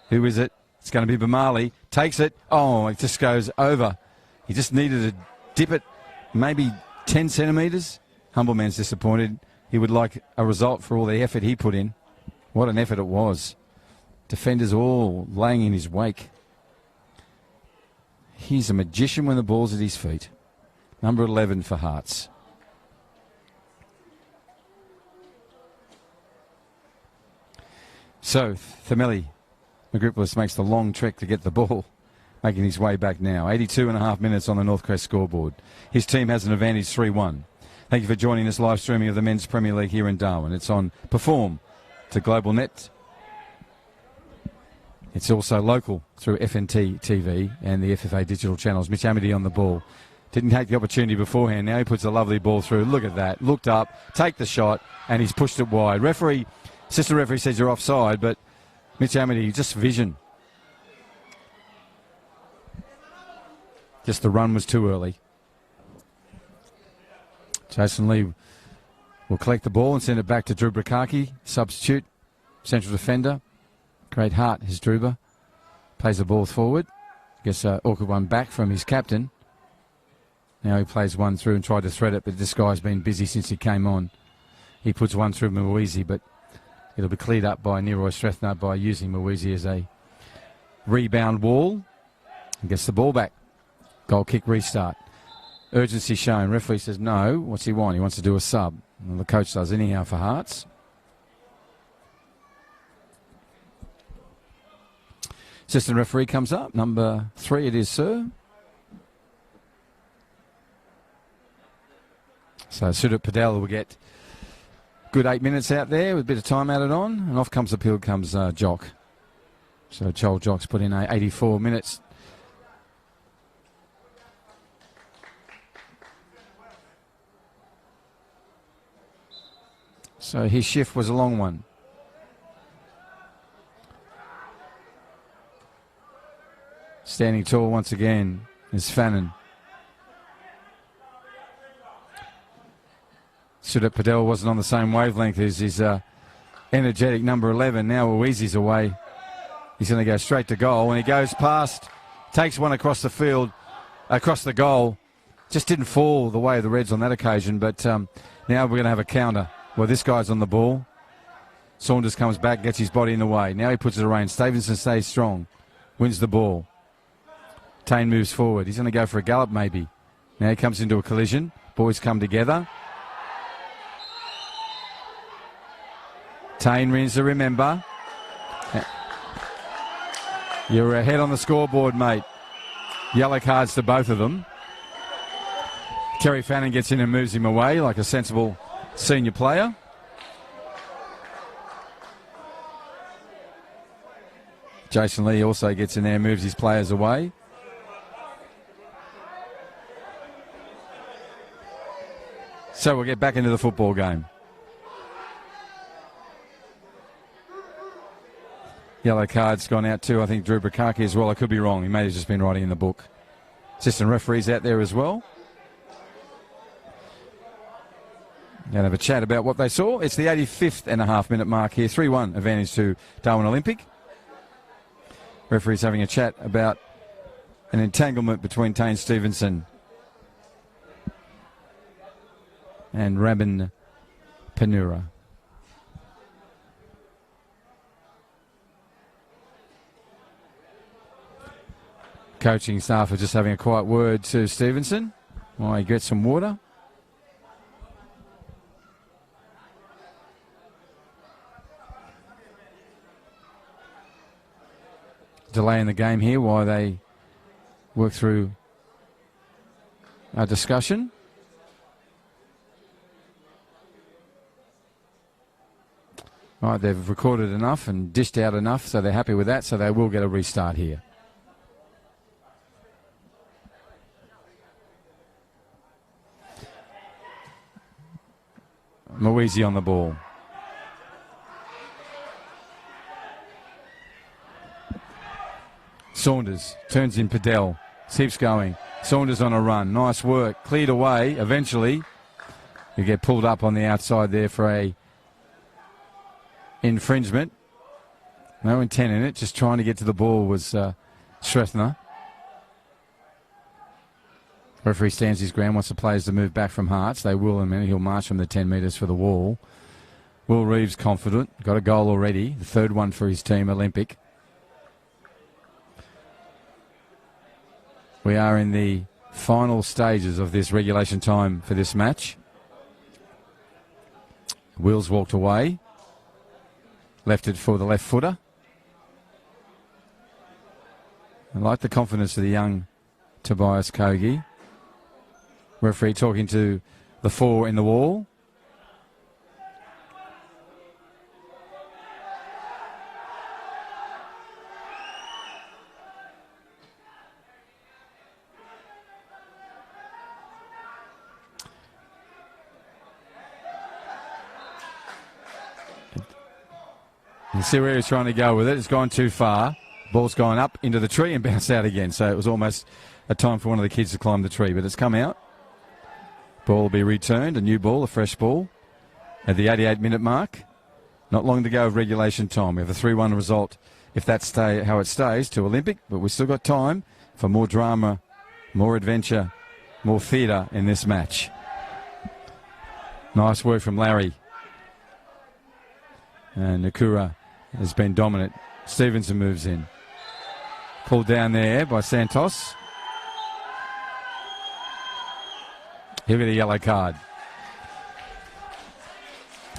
Who is it? It's going to be Bamali. Takes it. Oh, it just goes over. He just needed to dip it maybe 10 centimetres. Humble man's disappointed. He would like a result for all the effort he put in. What an effort it was. Defenders all laying in his wake. He's a magician when the ball's at his feet. Number 11 for Hearts. So, Thameli McGripplis makes the long trek to get the ball, making his way back now. 82.5 minutes on the Northcrest scoreboard. His team has an advantage 3-1. Thank you for joining this live streaming of the Men's Premier League here in Darwin. It's on Perform to Global Net. It's also local through FNT TV and the FFA digital channels. Mitch Amity on the ball. Didn't take the opportunity beforehand. Now he puts a lovely ball through. Look at that. Looked up, take the shot, and he's pushed it wide. Assistant referee says you're offside, but Mitch Amity, just vision. Just the run was too early. Jason Lee will collect the ball and send it back to Drew Bukaki, substitute, central defender. Great heart, his Druba. Plays the ball forward. Gets an awkward one back from his captain. Now he plays one through and tried to thread it, but this guy's been busy since he came on. He puts one through Mwizi, but it'll be cleared up by Nero Srethna by using Mwizi as a rebound wall. And gets the ball back. Goal kick restart. Urgency shown. Referee says no. What's he want? He wants to do a sub. Well, the coach does anyhow for Hearts. Assistant referee comes up. Number 3 it is, sir. So Sudip Padel will get good 8 minutes out there with a bit of time added on. And off comes the field comes Jock. So Joel Jock's put in 84 minutes. So his shift was a long one. Standing tall once again is Fannin. Sudip Padel wasn't on the same wavelength as his energetic number 11. Now Mwizi's away. He's going to go straight to goal. And he goes past, takes one across the field, across the goal. Just didn't fall the way of the Reds on that occasion. But now we're going to have a counter. Well, this guy's on the ball. Saunders comes back, gets his body in the way. Now he puts it around. Stevenson stays strong. Wins the ball. Tane moves forward. He's going to go for a gallop maybe. Now he comes into a collision. Boys come together. Tane rings to remember. You're ahead on the scoreboard, mate. Yellow cards to both of them. Terry Fannin gets in and moves him away like a sensible senior player. Jason Lee also gets in there, moves his players away. So we'll get back into the football game. Yellow card's gone out too, I think Drew Bukaki as well. I could be wrong. He may have just been writing in the book. Assistant referees out there as well. Going to have a chat about what they saw. It's the 85.5 minute mark here. 3-1 advantage to Darwin Olympic. Referees having a chat about an entanglement between Tane Stevenson and Rabin Panura. coaching staff are just having a quiet word to Stevenson while he gets some water. Delay in the game here while they work through a discussion. Right, they've recorded enough and dished out enough, so they're happy with that, so they will get a restart here. Moeasy on the ball. Saunders turns in Padel, keeps going. Saunders on a run, nice work, cleared away. Eventually, you get pulled up on the outside there for a infringement. No intent in it, just trying to get to the ball was Shrethner. Referee stands his ground, wants the players to move back from Hearts. They will in a minute. He'll march from the 10 metres for the wall. Will Reeves confident, got a goal already, the third one for his team, Olympic. We are in the final stages of this regulation time for this match. Will's walked away. Left it for the left footer. I like the confidence of the young Tobias Kogi. Referee talking to the four in the wall. You see where he's trying to go with it. It's gone too far. Ball's gone up into the tree and bounced out again. So it was almost a time for one of the kids to climb the tree, but it's come out. Ball will be returned, a new ball, a fresh ball, at the 88-minute mark. Not long to go of regulation time. We have a 3-1 result if that's how it stays to Olympic, but we've still got time for more drama, more adventure, more theatre in this match. Nice work from Larry. And Nakura has been dominant. Stevenson moves in. Pulled down there by Santos. He'll get a yellow card.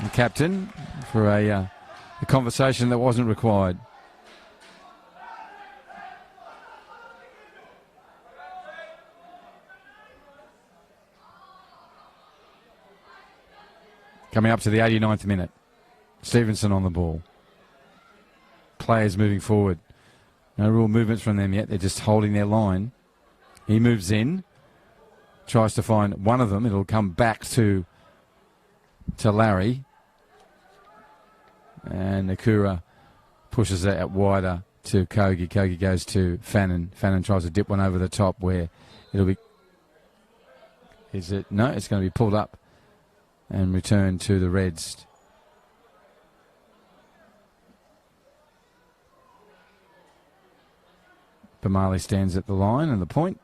The captain for a conversation that wasn't required. Coming up to the 89th minute. Stevenson on the ball. Players moving forward. No real movements from them yet. They're just holding their line. He moves in. Tries to find one of them. It'll come back to Larry. And Nakura pushes it out wider to Kogi. Kogi goes to Fannin. Fannin tries to dip one over the top where it'll be... Is it? No, it's going to be pulled up and returned to the Reds. Bamali stands at the line and the point.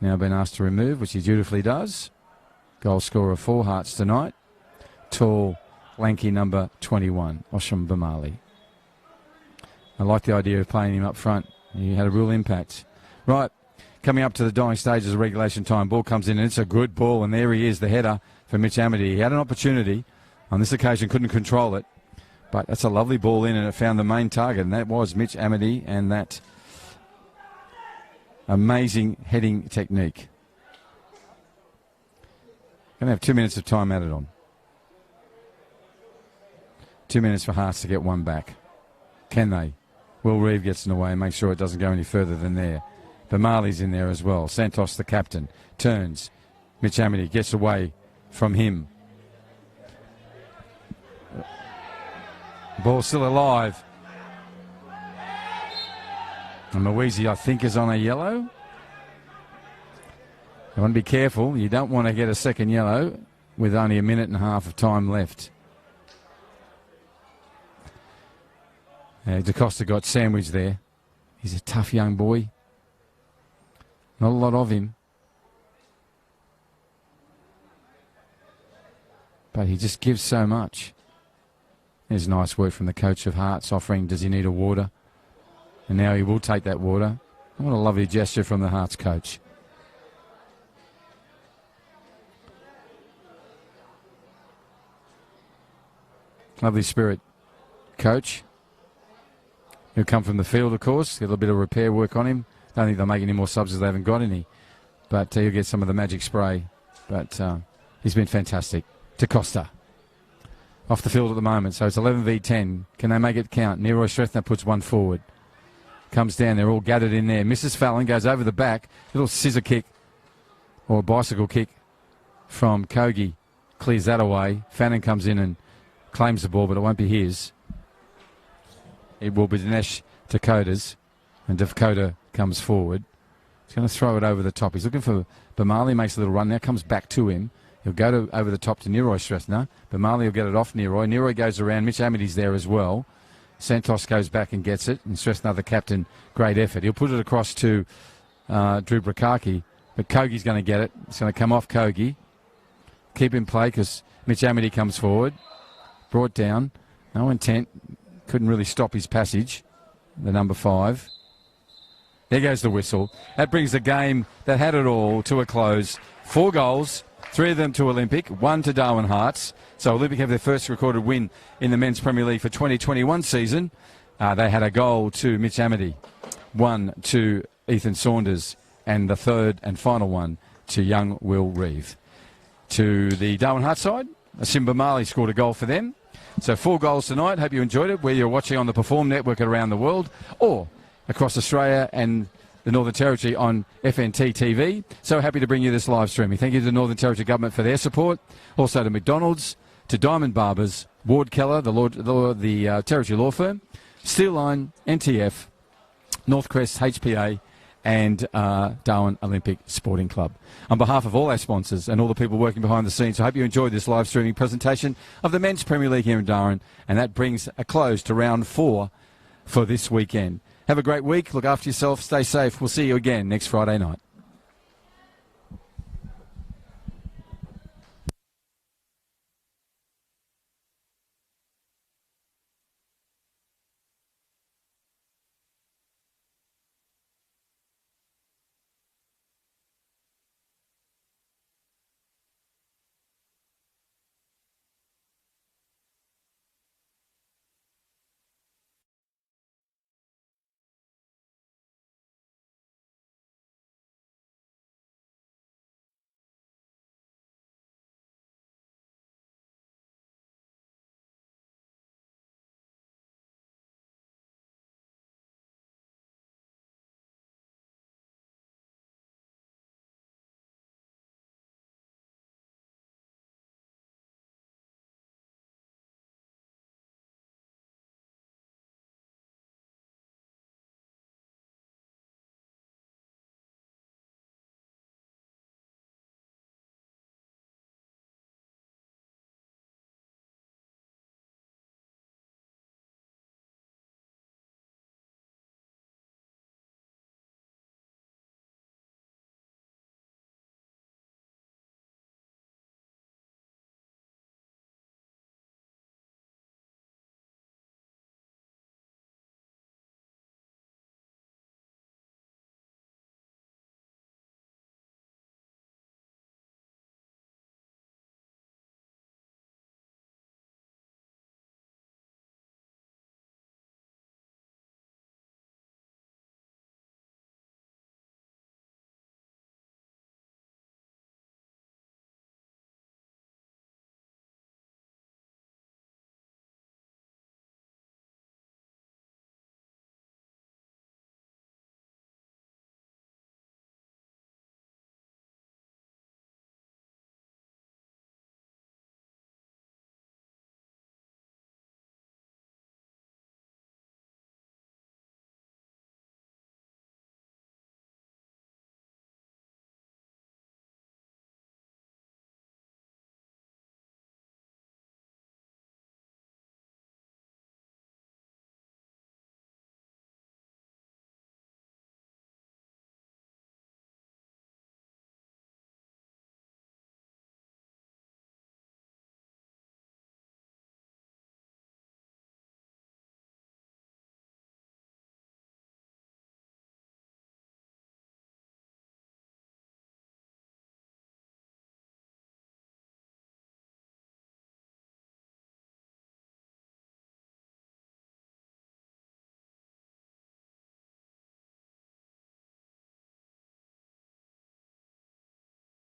Now been asked to remove, which he dutifully does. Goal scorer for Hearts tonight. Tall, lanky number 21, Osham Bamali. I like the idea of playing him up front. He had a real impact. Right, coming up to the dying stages of regulation time. Ball comes in and it's a good ball, and there he is, the header for Mitch Amity. He had an opportunity. On this occasion, couldn't control it. But that's a lovely ball in, and it found the main target, and that was Mitch Amity, and that amazing heading technique. Going to have 2 minutes of time added on. 2 minutes for Hearts to get one back. Can they? Will Reeve gets in the way and makes sure it doesn't go any further than there. Bamali's in there as well. Santos, the captain, turns. Mitch Amity gets away from him. Ball still alive. And Moeasy, I think, is on a yellow. You want to be careful. You don't want to get a second yellow with only a minute and a half of time left. DaCosta got sandwiched there. He's a tough young boy. Not a lot of him. But he just gives so much. There's nice work from the coach of Hearts offering, does he need a water? And now he will take that water. What a lovely gesture from the Hearts coach. Lovely spirit, coach. He'll come from the field, of course. Get a little bit of repair work on him. Don't think they'll make any more subs as they haven't got any. But he'll get some of the magic spray. But he's been fantastic. DaCosta off the field at the moment. So it's 11 v 10. Can they make it count? Neroy Shrethner puts one forward. Comes down. They're all gathered in there. Mrs. Fallon goes over the back. Little scissor kick or bicycle kick from Kogi. Clears that away. Fannin comes in and claims the ball, but it won't be his. It will be Dinesh Dakota's. And Dakota comes forward. He's going to throw it over the top. He's looking for Bamali, makes a little run. Now comes back to him. He'll go over the top to Neroy Shrethner. Bamali will get it off Neroy. Neroy goes around. Mitch Amity's there as well. Santos goes back and gets it. And Shrethner, the captain, great effort. He'll put it across to Drew Brakaki. But Kogi's going to get it. It's going to come off Kogi. Keep in play because Mitch Amity comes forward. Brought down. No intent. Couldn't really stop his passage. The number 5. There goes the whistle. That brings the game that had it all to a close. 4 goals, 3 of them to Olympic, 1 to Darwin Hearts. So Olympic have their first recorded win in the Men's Premier League for 2021 season. They had a goal to Mitch Amity, 1 to Ethan Saunders, and the third and final one to young Will Reeve. To the Darwin Hearts side, Simba Marley scored a goal for them. So 4 goals tonight. Hope you enjoyed it, whether you're watching on the Perform Network around the world or across Australia and the Northern Territory on FNT TV. So happy to bring you this live streaming. Thank you to the Northern Territory Government for their support. Also to McDonald's, to Diamond Barbers, Ward Keller, the Territory Law Firm, Steel Line, NTF, Northcrest, HPA, and Darwin Olympic Sporting Club. On behalf of all our sponsors and all the people working behind the scenes, I hope you enjoyed this live streaming presentation of the Men's Premier League here in Darwin. And that brings a close to round 4 for this weekend. Have a great week. Look after yourself. Stay safe. We'll see you again next Friday night.